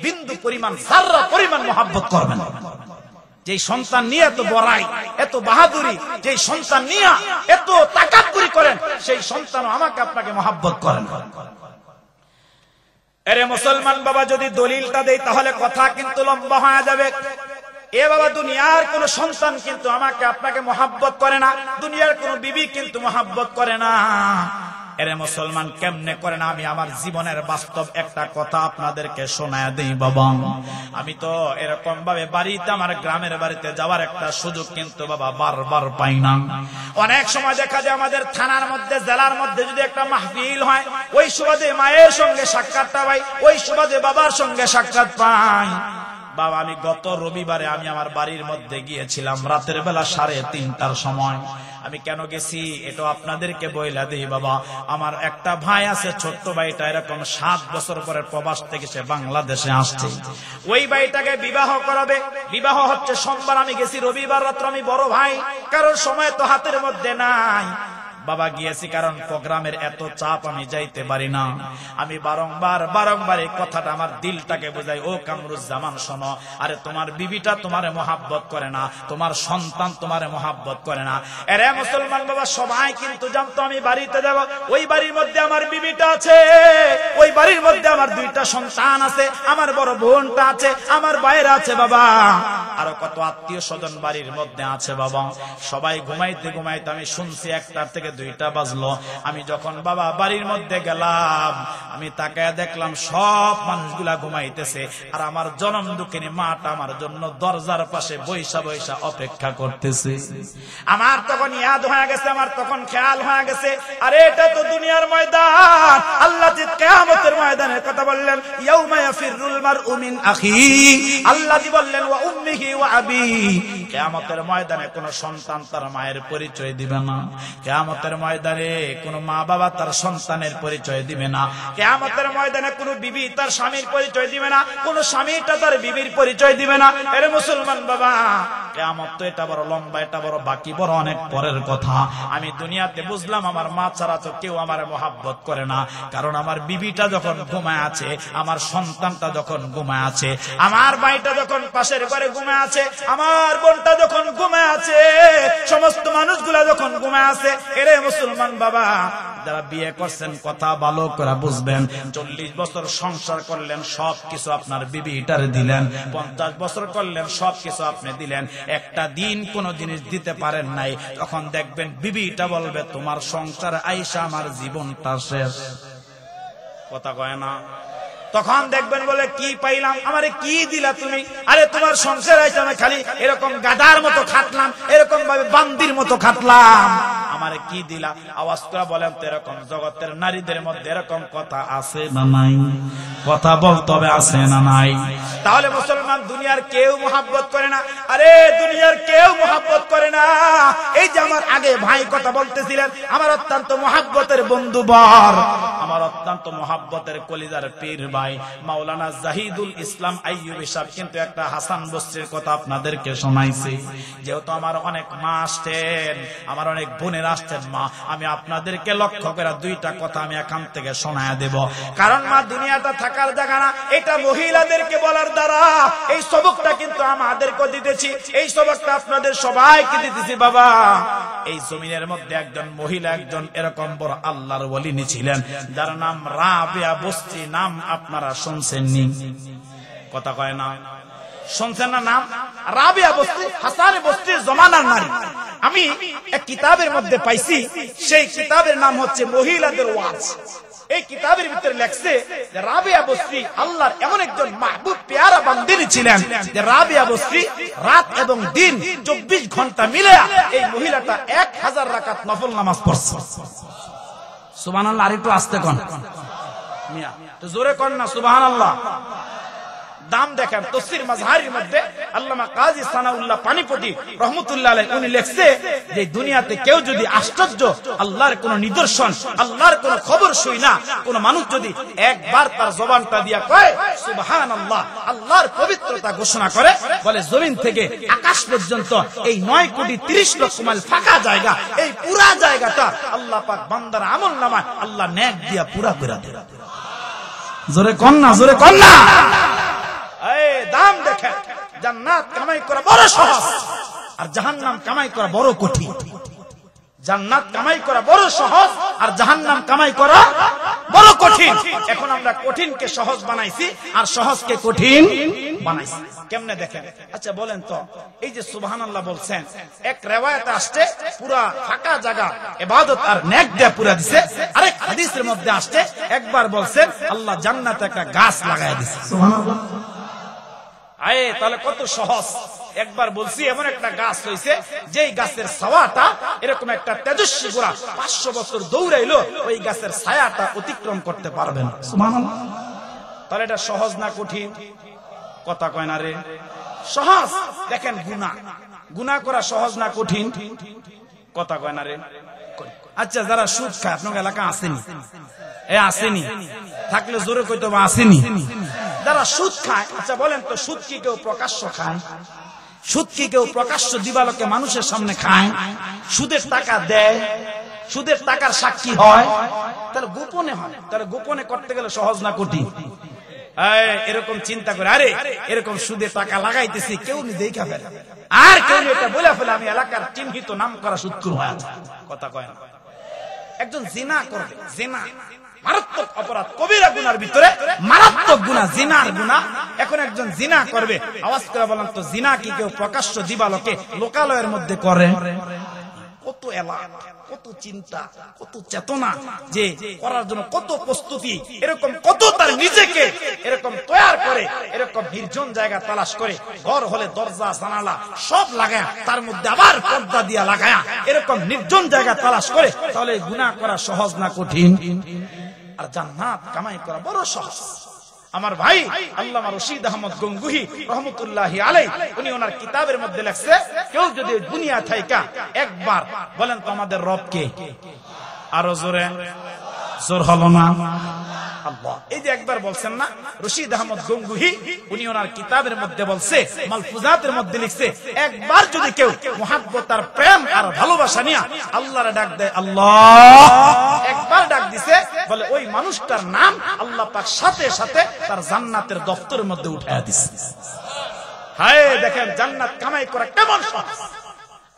বিন্দু পরিমাণ, যাররা পরিমাণ মহব্বত করবেন। যেই সন্তান নিয়ে এত বড়াই, এত বাহাদুরি, যেই সন্তান নিয়ে এত তাকাব্বুরি করেন, সেই সন্তান আমাকে আপনাকে মহব্বত করেন। এরে মুসলমান বাবা, যদি দলিলটা দেই তাহলে কথা কিন্তু লম্বা হয়ে যাবে। এ বাবা, দুনিয়ার কোন সন্তান কিন্তু আমাকে আপনাকে মহব্বত করে না, দুনিয়ার কোন বিবি কিন্তু মহব্বত করে না। এরে মুসলমান, কেমনে করে না? আমি আমার জীবনের বাস্তব একটা কথা আপনাদেরকে শোনায় দেই বাবা। আমি তো এরকম ভাবে বাড়িতে, আমার গ্রামের বাড়িতে যাওয়ার একটা সুযোগ কিন্তু বাবা বারবার পাই না। অনেক সময় দেখা যায় আমাদের থানার মধ্যে, জেলার মধ্যে যদি একটা মাহফিল হয়, ওই সুবাদে মায়ের সঙ্গে সাক্ষাৎটা পাই, ওই সুবাদে বাবার সঙ্গে সাক্ষাৎ পাই। বাবা, আমি গত রবিবারে আমি আমার বাড়ির মধ্যে গিয়েছিলাম রাতের বেলা 3:30টার সময়। আমি কেন গেছি এটা আপনাদেরকে বইলা দিই বাবা। আমার একটা ভাই আছে, ছোট্ট ভাইটা এরকম 7 বছর পরে প্রবাস থেকে সে বাংলাদেশে আসছে। ওই ভাইটাকে বিবাহ করাবে, বিবাহ হচ্ছে সোমবার। আমি গেছি রবিবার রাত্রে। আমি বড় ভাই, কারণ সময় তো হাতের মধ্যে নাই। বাবা গিয়েছি, কারণ প্রোগ্রামের এত চাপ, আমি যাইতে পারি না। আমি বারংবার এই কথাটা আমার দিলটাকে বোঝাই, ও কামরুজ্জামান শোনো, আরে তোমার বিবিটা তোমারে মহাব্বত করে না, তোমার সন্তান তোমারে মহাব্বত করে না। এরে মুসলমান বাবা, সবাই কিন্তু জানতো আমি বাড়িতে যাব। ওই বাড়ির মধ্যে আমার বিবিটা আছে, ওই বাড়ির মধ্যে আমার 2টা সন্তান আছে, আমার বড় বোনটা আছে, আমার ভাইরা আছে বাবা, আরো কত আত্মীয় স্বজন বাড়ির মধ্যে আছে বাবা। সবাই ঘুমাইতে ঘুমাইতে আমি শুনছি 1টা থেকে 2টা বাজলো। আমি যখন বাবা বাড়ির মধ্যে গেলাম, আমি তাকায় দেখলাম সব মানুষগুলা ঘুমাইতেছে, আর আমার জনম দুঃখিনী মাটা আমার জন্য দরজার পাশে বৈশা বৈশা অপেক্ষা করতেছে। আমার তখন ইয়াদ হয়ে গেছে, আমার তখন খেয়াল হয়ে গেছে, আরে এটা তো দুনিয়ার ময়দান। আল্লাহ যে কিয়ামতের ময়দানের কথা বললেন, ইয়াউমা ইয়াফিরুল মারউ মিন আখি, আল্লাহ জি বললেন ওয়া উম্মিহি ওয়া আবি। কিয়ামতের ময়দানে কোন সন্তান তার মায়ের পরিচয় দিবে না, কিয়ামতের ময়দানে কোন মা বাবা তার সন্তানের পরিচয় দিবে না, কিয়ামতের ময়দানে কোন বিবি তার স্বামীর পরিচয় দিবে না, কোন স্বামীটা তার বিবির পরিচয় দিবে না। এরে মুসলমান বাবা, কিয়ামত তো এটা বড় লম্বা, এটা বড় বাকি, বড় অনেক পরের কথা। আমি দুনিয়াতে বুঝলাম আমার মা ছাড়া তো কেউ আমার মহব্বত করে না, কারণ আমার বিবিটা যখন ঘুমায় আছে, আমার সন্তানটা যখন ঘুমায় আছে, আমার ভাইটা যখন পাশের ঘরে ঘুমায় আছে, আমার বোনটা যখন ঘুমায় আছে, সমস্ত মানুষগুলা যখন ঘুমায় আছে। এরে মুসলমান বাবা, যারা বিয়ে করছেন কথা ভালো করে বুঝবেন, 40 বছর সংসার করলেন, সবকিছু আপনার বিবিটার দিলেন, 50 বছর করলেন, সবকিছু আপনি দিলেন, একটা দিন কোন জিনিস দিতে পারেন নাই, তখন দেখবেন বিবিটা বলবে তোমার সংসার আইসা আমার জীবনটা শেষ। কথা কয় না? তখন দেখবেন বলে কি পাইলাম, আমারে কি দিলা তুমি? আরে তোমার সংসার আইসা আমি খালি এরকম গাধার মতো খাটলাম, এরকম ভাবে বান্দির মতো খাটলাম, আমারে কি দিলা? আওয়াজ করে বলেন তো, এরকম জগতের নারীদের মধ্যে এরকম কথা আছে না নাই? কথা বলতে হবে, আছে না নাই? তাহলে মুসলমান, দুনিয়ার কেউ মহব্বত করে না, আরে দুনিয়ার কেউ মহব্বত করে না। এই যে আমার আগে ভাই কথা বলতেছিলেন, আমার অত্যন্ত মহব্বতের বন্ধুবর, আমার অত্যন্ত মহব্বতের কলিজার পীর ভাই মাওলানা জাহিদুল ইসলাম আইয়ুবী সাহেব কিন্তু একটা হাসান বসরির কথা আপনাদেরকে শোনাইছি। যেহেতু আমার অনেক মা আসতেন, আমার অনেক বোনের আসতেন মা, আমি আপনাদেরকে লক্ষ্য করে 2টা কথা আমি এখান থেকে শোনায়া দেব। কারণ মা, দুনিয়াটা থাকার জায়গা না, এটা মহিলাদেরকে বলার দ্বারা এই সবকটা কিন্তু আমাদেরকে দিতেছি, এই সবকটা আপনাদের সবাইকে দিতেছি বাবা। এই জমিনের মধ্যে একজন মহিলা, একজন এরকম বড় আল্লাহর ওলি ছিলেন, যার নাম রাবিয়া বস্তি। নাম আপনারা শুনছেননি? কথা কয় না? শুনছেন না নাম? রাবিয়া বস্তি, হাসান বস্তির জমানার নারী। আমি এক কিতাবের মধ্যে পাইছি, সেই কিতাবের নাম হচ্ছে মহিলাদের ওয়াজ। এই কিতাবের ভিতরে লেখছে যে রাবিয়া বস্তি আল্লাহর এমন একজন মাহবুব পেয়ারা বান্দিনী ছিলেন, যে রাবিয়া বস্তি রাত এবং দিন 24 ঘন্টা মিলে এই মহিলাটা 1000 রাকাত নফল নামাজ পড়ছে। সুবহানাল্লাহ। আর একটু আস্তে কোন মিয়া, তো জোরে কোন না সুবহানাল্লাহ। দাম দেখেন তাফসীর মাজহারির মধ্যে আল্লামা কাজী সানাউল্লাহ পানিপতি রহমাতুল্লাহ আলাইহি উনি লিখছে যে দুনিয়াতে কেউ যদি আশ্চর্য আল্লাহর কোন নিদর্শন, আল্লাহর কোন খবর শুই না, কোন মানুষ যদি একবার তার জবানটা দিয়া কয় সুবহানাল্লাহ, আল্লাহর পবিত্রতা ঘোষণা করে, বলে জমিন থেকে আকাশ পর্যন্ত এই 9 কোটি 30 লক্ষ মাইল ফাঁকা জায়গা, এই পুরা জায়গাটা আল্লাহ পাক বান্দার আমলনামায় আল্লাহ নেক দিয়া পুরা করে দেয়। জোরে কন্না, জোরে কন্না। এই দাম দেখেন, জান্নাত কামাই করা বড় সহজ আর জাহান্নাম কামাই করা বড় কঠিন। জান্নাত কামাই করা বড় সহজ আর জাহান্নাম কামাই করা বড় কঠিন। এখন আমরা কঠিনকে সহজ বানাইছি আর সহজকে কঠিন বানাইছি। কেমনে দেখেন? আচ্ছা বলেন তো, এই যে সুবহানাল্লাহ বলছেন, এক রিওয়ায়াতে আসছে পুরা ফাঁকা জায়গা ইবাদত আর নেক দিয়ে পুরা দিছে, আরেক হাদিসের মধ্যে আসছে একবার বলছেন আল্লাহ জান্নাতে একটা গাছ লাগায় দিয়েছে। সুবহানাল্লাহ। আয়ে তাহলে কত সহজ। একবার বলছি এমন একটা গাছ হইছে যেই গাছের ছায়াটা এরকম একটা তেজস্বী ঘোড়া 500 বছর দৌড়াইলো ওই গাছের ছায়াটা অতিক্রম করতে পারবে না। সুবহানাল্লাহ। তাহলে এটা সহজ না কঠিন? কথা কয় না রে, সহজ। দেখেন গুনাহ করা সহজ না কঠিন? কথা কয় না রে। আচ্ছা যারা সুদ খায় আপনার এলাকা আসেনি? আসেনি? থাকলে জোরে কইতো বা আসেনি। যারা সুদ খায়, আচ্ছা বলেন তো সুদ কি কেউ প্রকাশ্য খায়? সুদ কি কেউ প্রকাশ্য দিবালোকে মানুষের সামনে খায়? সুদের টাকা দেয়, সুদের টাকার সাক্ষী হয়, তাহলে গোপনে হয়। তাহলে গোপনে করতে গেলে সহজ না কঠিন? এরকম চিন্তা করে আরে এরকম সুদের টাকা লাগাইতেছি, কেউ নি দেখা ফেলে, আর কেউ এটা বলে ফেলে আমি এলাকার চিহ্নিত নাম করা সুদখোর হয়ে আছে। কথা কয় না। একজন জিনা করবে, জিনা মারাত্মক অপরাধ, কবিরা গুনার ভিতরে মারাত্মক গুনাহ, জিনার গুনাহ। এখন একজন জিনা করবে, আওয়াজ করে বলেন তো জিনা কি কেউ প্রকাশ্য দিবালোকে লোকালয়ের মধ্যে করে? কত এলাকা, কত চিন্তা, কত চেতনা যে করার জন্য, কত প্রস্তুতি, এরকম কত তার নিজেকে এরকম তৈরি করে, এরকম নির্জন জায়গা তালাশ করে, ঘর হলে দরজা জানালা সব লাগায়া, তার মধ্যে আবার পর্দা দিয়া লাগায়া এরকম নির্জন জায়গা তালাশ করে, তাহলে গুনাহ করা সহজ না কঠিন? আর জান্নাত কামাই করা বড় সহজ। আমার ভাই আল্লামা রশিদ আহমদ গঙ্গুহি রহমতুল্লাহি আলাইহি উনি ওনার কিতাবের মধ্যে লিখছে, কেউ যদি দুনিয়া থাইকা একবার বলেন তো আমাদের রব কে? আরো জোরে, জোর হলো না? আল্লাহ। এই যে একবার বলছেন না রশিদ আহমদ গঙ্গুহি, উনি ওনার কিতাবের মধ্যে বলছে, মালফুজাতের মধ্যে লিখছে, একবার যদি কেউ মুহাব্বত আর প্রেম আর ভালোবাসা নিয়ে আল্লাহর ডাক দেয়, আল্লাহ একবার ডাক দিছে, বলে ওই মানুষটার নাম আল্লাহ পাক সাথে সাথে তার জান্নাতের দফতরের মধ্যে উঠায়া দিছে। হায় দেখেন জান্নাত কামাই করা কেমন সহজ।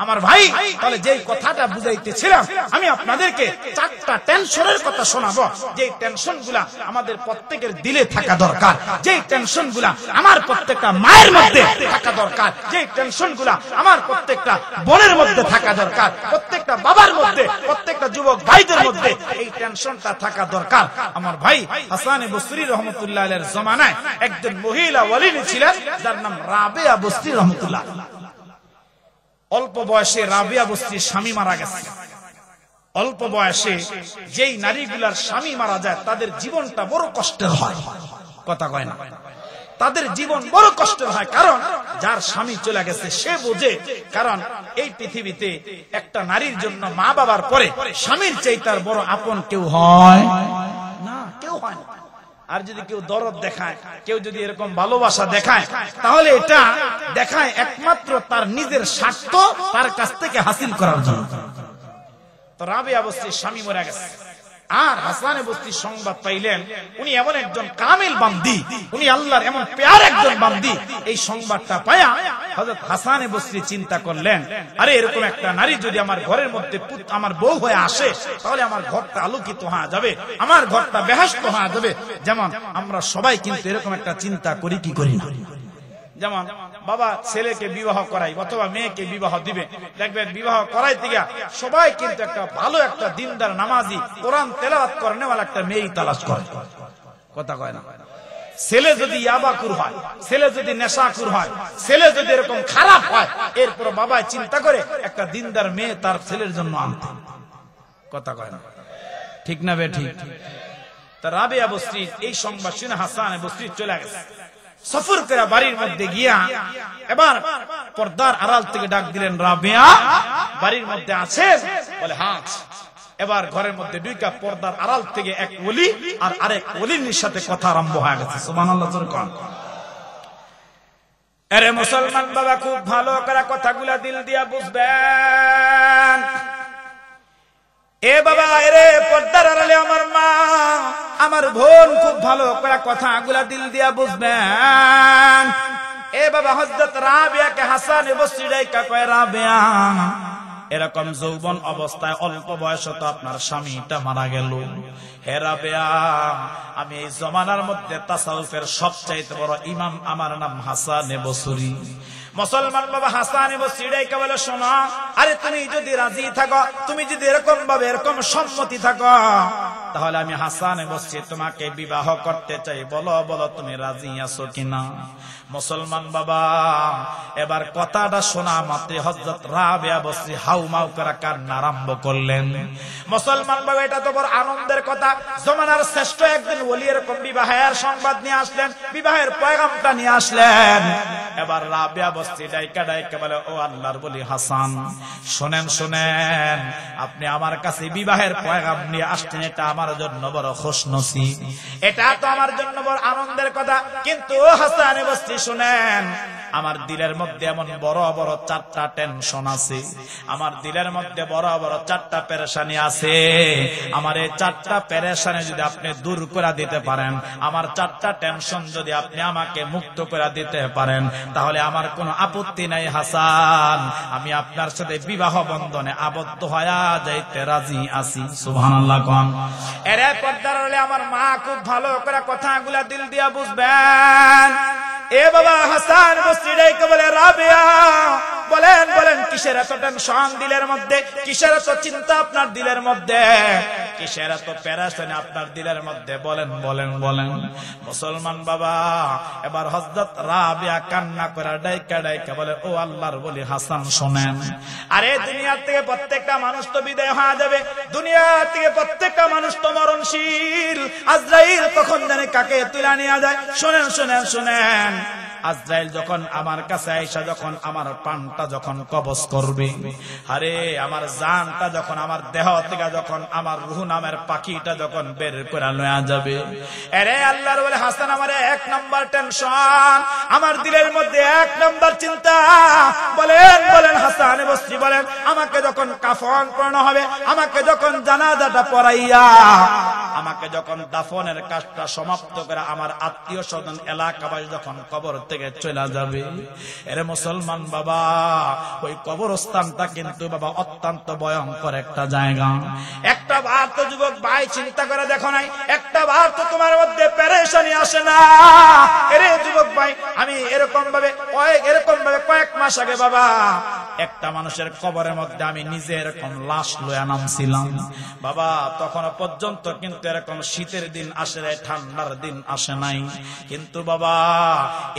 আমার ভাই তাহলে যেই কথাটা বুঝাইতেছিলাম, আমি আপনাদেরকে 4টা টেনশনের কথা শোনাবো, যেই টেনশনগুলা আমাদের প্রত্যেকের দিলে থাকা দরকার, যেই টেনশনগুলা আমার প্রত্যেকটা মায়ের মধ্যে থাকা দরকার, যেই টেনশনগুলা আমার প্রত্যেকটা বোনের মধ্যে থাকা দরকার, প্রত্যেকটা বাবার মধ্যে, প্রত্যেকটা যুবক ভাইদের মধ্যে এই টেনশনটা থাকা দরকার। আমার ভাই হাসান বসরি রহমতুল্লাহ আলাইহির জমানায় একজন মহিলা ওয়ালি ছিলেন, যার নাম রাবেয়া বসরি রহমতুল্লাহ। অল্প বয়সে রাবিয়া বস্তির স্বামী মারা গেছে। অল্প বয়সে যেই নারীগুলার স্বামী মারা যায় তাদের জীবনটা বড় কষ্টের হয়। কথা কয় না? তাদের জীবন বড় কষ্টের হয়, কারণ যার স্বামী চলে গেছে সে বোঝে, কারণ এই পৃথিবীতে একটা নারীর জন্য মা বাবার পরে স্বামীর চেয়ে তার বড় আপন কেউ হয় না, কেউ হয় না। আর যদি কেউ দরদ দেখায়, কেউ যদি এরকম ভালোবাসা দেখায়, তাহলে এটা দেখায় একমাত্র তার নিজের স্বার্থ তার কাছ থেকে হাসিল করার জন্য। তো রাবিয়া বস্তির স্বামী মরে গেছে, আর হাসান বস্তির সংবাদ পাইলেন উনি এমন একজন কামিল বান্দি, উনি আল্লাহর এমন প্যার একজন বান্দি। এই সংবাদটা পায়া হযরত হাসান বস্রি চিন্তা করলেন, আরে এরকম একটা নারী যদি আমার ঘরের মধ্যে আমার বউ হয়ে আসে, তাহলে আমার ঘরটা আলোকিত হয়ে যাবে, আমার ঘরটা বেহেশত হয়ে যাবে। যেমন আমরা সবাই কিন্তু এরকম একটা চিন্তা করি কি করি না? যেমন বাবা ছেলেকে বিবাহ করাই অথবা মেয়েকে বিবাহ দিবে, দেখবেন বিবাহ করাইতে গিয়া সবাই কিন্তু একটা ভালো একটা দিনদার নামাজি কোরআন তেলাওয়াত করেনওয়ালা একটা মেয়ে তালাশ করে। কথা কয় না? ছেলে যদি ইয়াবাকুর হয়, ছেলে যদি নেশাকুর হয়, ছেলে যদি এরকম খারাপ হয়, এরপর বাবা চিন্তা করে একটা দিনদার মেয়ে তার ছেলের জন্য আনতে। কথা কয় না? ঠিক না বে ঠিক? তা রাবিয়া বস্রি এই সংবাদ শুনে হাসান বস্রি চলে গেছে। সফর করে বাড়ির মধ্যে গিয়া এবার পর্দার আড়াল থেকে ডাক দিলেন, রাবেয়া বাড়ির মধ্যে আছেন? বলে হ্যাঁ। এবার ঘরের মধ্যে ঢুকা পর্দার আড়াল থেকে এক ওলি আর আরেক ওলির সাথে কথা আরম্ভ হয়ে গেছে। সুবহানাল্লাহ। আরে মুসলমান বাবা, খুব ভালো করে কথাগুলা দিল দিয়া বুঝবেন। এ বাবা, এরে পর্দার আড়ালে আমার মা, আমার বোন, খুব ভালো করে কথাগুলা দিল দিয়া বুঝবেন। এ বাবা, হযরত রাবেয়াকে হাসান বসরি ডাইকা কয়, রাবেয়া এরকম যৌবন অবস্থায় অল্প বয়সে তো আপনার স্বামীটা মারা গেল। হে রাবেয়া, আমি এই জমানার মধ্যে তাসাউফের সবচাইতে বড় ইমাম, আমার নাম হাসান বসরি। মুসলমান বাবা হাসান বসরি ডাইকা বলে, শোনো, আরে তুমি যদি রাজি থাকো, তুমি যদি এরকম ভাবে এরকম সম্মতি থাকো, তাহলে আমি হাসান বসরি তোমাকে বিবাহ করতে চাই। বলো বলো তুমি রাজি আছো কিনা? মুসলমান বাবা এবার কথাটা শোনা মাত্র হযরত রাবেয়া বসরি হাউমাউ করে কান্না আরম্ভ করলেন। মুসলমান বাবা, এটা তো বড় আনন্দের কথা। জমানার শ্রেষ্ঠ একজন ওলি এরকম বিবাহের সংবাদ নিয়ে আসলেন, বিবাহের পয়গামটা নিয়ে আসলেন। এবার রাবেয়া বসরি ডাইকা ডাইকা বলে, ও আল্লাহর ওলি হাসান, শুনেন শুনেন, আপনি আমার কাছে বিবাহের পয়গাম নিয়ে আসছেন, এটা আমার জন্য বড় খুশনসিব, এটা তো আমার জন্য বড় আনন্দের কথা। কিন্তু হাসান বসরি শুনেন, আমার দিলের মধ্যে এমন বড় বড় 4টা টেনশন আছে, আমার দিলের মধ্যে বড় বড় 4টা পেরেশানি আছে। আমার এই 4টা পেরেশানি যদি আপনি দূর করে দিতে পারেন, আমার 4টা টেনশন যদি আপনি আমাকে মুক্ত করে দিতে পারেন, তাহলে আমার কোনো আপত্তি নাই হাসান, আমি আপনার সাথে বিবাহ বন্ধনে আবদ্ধ হয়ে যাইতে রাজি আছি। সুবহানাল্লাহ। কোন এরে পর্দার আড়ালে আমার মা, খুব ভালো করে কথাগুলা দিল দিয়া বুঝবেন। এ বাবা, হাসান বসরি ডাইকা বলে, রাবেয়া বলেন বলেন, কিসের এত টেনশন দিলের মধ্যে, কিসের এত চিন্তা আপনার দিলের মধ্যে, কিসের এত পেরেশানি আপনার দিলের মধ্যে, বলেন বলেন বলেন। মুসলমান বাবা এবার হযরত রাবেয়া কান্না করে ডাইকা ডাইকা বলে, ও আল্লাহর ওলি হাসান শুনেন, আরে দুনিয়া থেকে প্রত্যেকটা মানুষ তো বিদায় হয়ে যাবে, দুনিয়া থেকে প্রত্যেকটা মানুষ তো মরণশীল, আজরাইল কখন জানে কাকে তুলে নিয়ে যায়। শুনেন শুনেন শুনেন, আজরাইল যখন আমার কাছে আইসা যখন আমার প্রাণটা যখন কবজ করবে, আরে আমার জানটা যখন আমার দেহ থেকে যখন আমার রূহ নামের পাখিটা যখন বের করে লয়া যাবে, আরে আল্লাহর ওলি হাসান, আমার 1 নাম্বার টেনশন, আমার দিলের মধ্যে 1 নাম্বার চিন্তা, বলেন বলেন হাসান বসরি বলেন, আমাকে যখন কাফন পরানো হবে, আমাকে যখন জানাজাটা পড়াইয়া, আমাকে যখন দাফনের কাজটা সমাপ্ত করে আমার আত্মীয় স্বজন এলাকাবাসী যখন কবর থেকে চলে যাবে, এরে মুসলমান বাবা, ওই কবরস্থানটা কিন্তু বাবা অত্যন্ত ভয়ঙ্কর একটা জায়গা। একটা বার তো যুবক ভাই চিন্তা করে দেখো নাই, একটা বার তো তোমার মধ্যে পেরেশানি আসে না? এরে যুবক ভাই, আমি এরকম ভাবে কয়েক মাস আগে বাবা একটা মানুষের কবরের মধ্যে আমি নিজে এরকম লাশ লয়া নামছিলাম বাবা। তখনও পর্যন্ত কিন্তু এরকম শীতের দিন আসে নাই, ঠান্ডার দিন আসে নাই, কিন্তু বাবা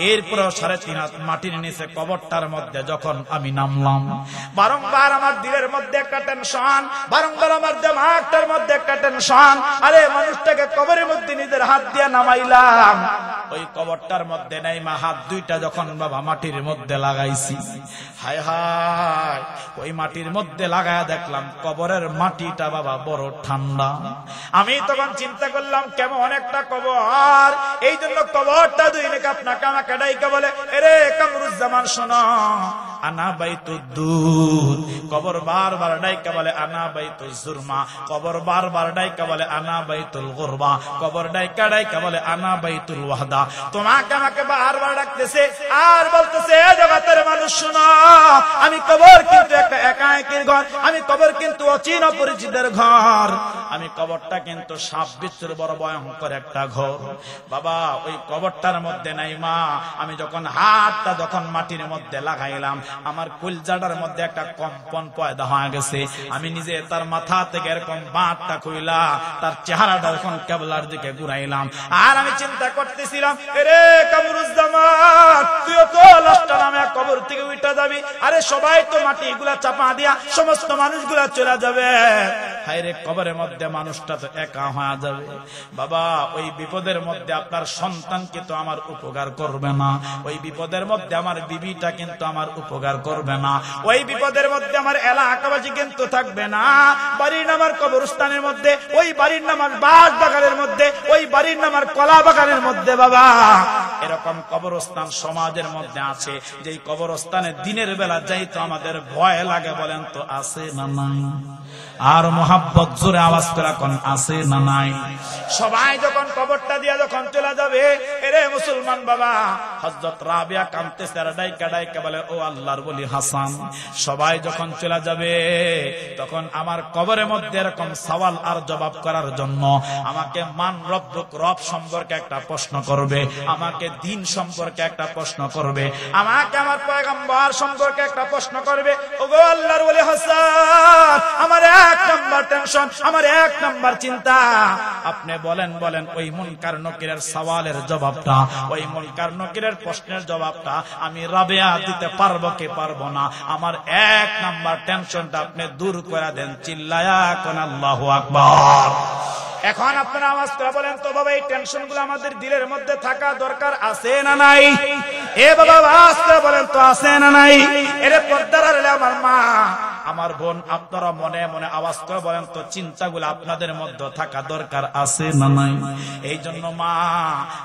এরপরে 3.5 হাত মাটির নিচে কবরটার মধ্যে যখন আমি নামলাম, বারংবার আমার দিলের মধ্যে একটা টেনশন, বারংবার আমার দিমাগটার মধ্যে একটা টেনশন, আরে মানুষটাকে কবরের মধ্যে নিজের হাত দিয়ে নামাইলাম, ওই কবরটার মধ্যে নাইমা হাত দুইটা যখন বাবা মাটির মধ্যে লাগাইছি, হায় হায়, ওই মাটির মধ্যে লাগায়া দেখলাম কবরের মাটিটা বাবা বড় ঠান্ডা। আমি তখন চিন্তা করলাম কেমন একটা কবর, এই জন্য কবরটা দুই নাকি আপনাকে আমাকে ডাইকা বলে, এরে কামরুজ্জামান শোনো, আনা বাইতুদ্দুদ, কবর বারবার ডাইকা বলে আনা বাইতুল জুরমা, কবর বারবার ডাইকা বলে আনা বাইতুল গুরবা, কবর ডাইকা ডাইকা বলে আনা বাইতুল ওয়াহদা। তোমাকে আমাকে বারবার ডাকতেছে আর বলতেছে, এ জগতের মানুষ শোনো, আমি কবর কিন্তু একটা একাকীর ঘর, আমি কবর কিন্তু অচিন অপরিচিতের ঘর, আমি কবরটা কিন্তু সাপ বিচ্ছুর বড় ভয়ঙ্কর একটা ঘর বাবা। ওই কবরটার মধ্যে নাই মা, আমি যখন হাতটা যখন মাটির মধ্যে লাগাইলাম, আমার কলজাটার মধ্যে একটা কম্পন পয়দা হয়ে গেছে। আমি নিজে তার মাথা থেকে এরকম বাঁটটা খুইলা তার চেহারাটা যখন কেবলার দিকে ঘুরাইলাম, আর আমি চিন্তা করতেছিলাম, এরে কামরুজ্জামান, তুইও তো লাশটা নামে কবর থেকে উঠা যাবি, আরে সবাই তো মাটি গুলা চাপা দিয়া সমস্ত মানুষগুলা চলে যাবে, হায়রে কবরের মধ্যে মানুষটা তো একা হয়ে যাবে। বাবা ওই বিপদের মধ্যে আপনার সন্তান কিন্তু আমার উপকার করবে না, ওই বিপদের মধ্যে আমার বিবিটা কিন্তু আমার উপকার করবে না, ওই বিপদের মধ্যে আমার এলাকাবাসী কিন্তু থাকবে না। বাড়ির নামার কবরস্থানের মধ্যে, ওই বাড়ির নামার বাস বাগানের মধ্যে, ওই বাড়ির নামার কলা বাগানের মধ্যে বাবা এরকম কবরস্থান সমাজের মধ্যে আছে, যেই কবরস্থানে দিনের বেলা যাইতো আমাদের ভয় লাগে। বলেন তো আছে না নাই? আর মোহাব্বত জোরে আওয়াজ করে কোন আছে না নাই? সবাই যখন কবরটা দিয়া যখন চলে যাবে, এরে মুসলমান বাবা, হযরত রাবিয়া কাঁদতেছে আর ডাইকা ডাইকা বলে, ও আল্লাহর ওলি হাসান, সবাই যখন চলে যাবে তখন আমার কবরের মধ্যে এরকম সওয়াল আর জবাব করার জন্য আমাকে মান রব্বুক, রব সম্পর্কে একটা প্রশ্ন করবে, আমাকে দিন সম্পর্কে একটা প্রশ্ন করবে, আমাকে আমার পয়গম্বর সম্পর্কে একটা প্রশ্ন করবে। ওগো আল্লাহর ওলি হাসান, আমার এক নাম্বার টেনশন, আমার এক নাম্বার চিন্তা, আপনি বলেন বলেন ওই মুনকার নকিরের সওয়ালের জবাবটা, ওই মুনকার নকিরের প্রশ্নের জবাবটা আমি রাবিয়া দিতে পারবো কি পারবো না? আমার এক নাম্বার টেনশনটা আপনি দূর করে দেন, চিল্লায়া কোন আল্লাহু আকবার। এখন আপনারা আওয়াজ করে বলেন তো বাবা, এই টেনশন গুলো আমাদের দিলের মধ্যে থাকা দরকার আছে না নাই? এ বাবা আওয়াজ করে বলেন তো আছে না নাই? এরে পর্দার আড়ালে আমার মা, আমার বোন, আপনারা মনে মনে আওয়াজ করে বলেন তো, চিন্তাগুলো আপনাদের মধ্যে থাকা দরকার আছে না নাই? এই জন্য মা,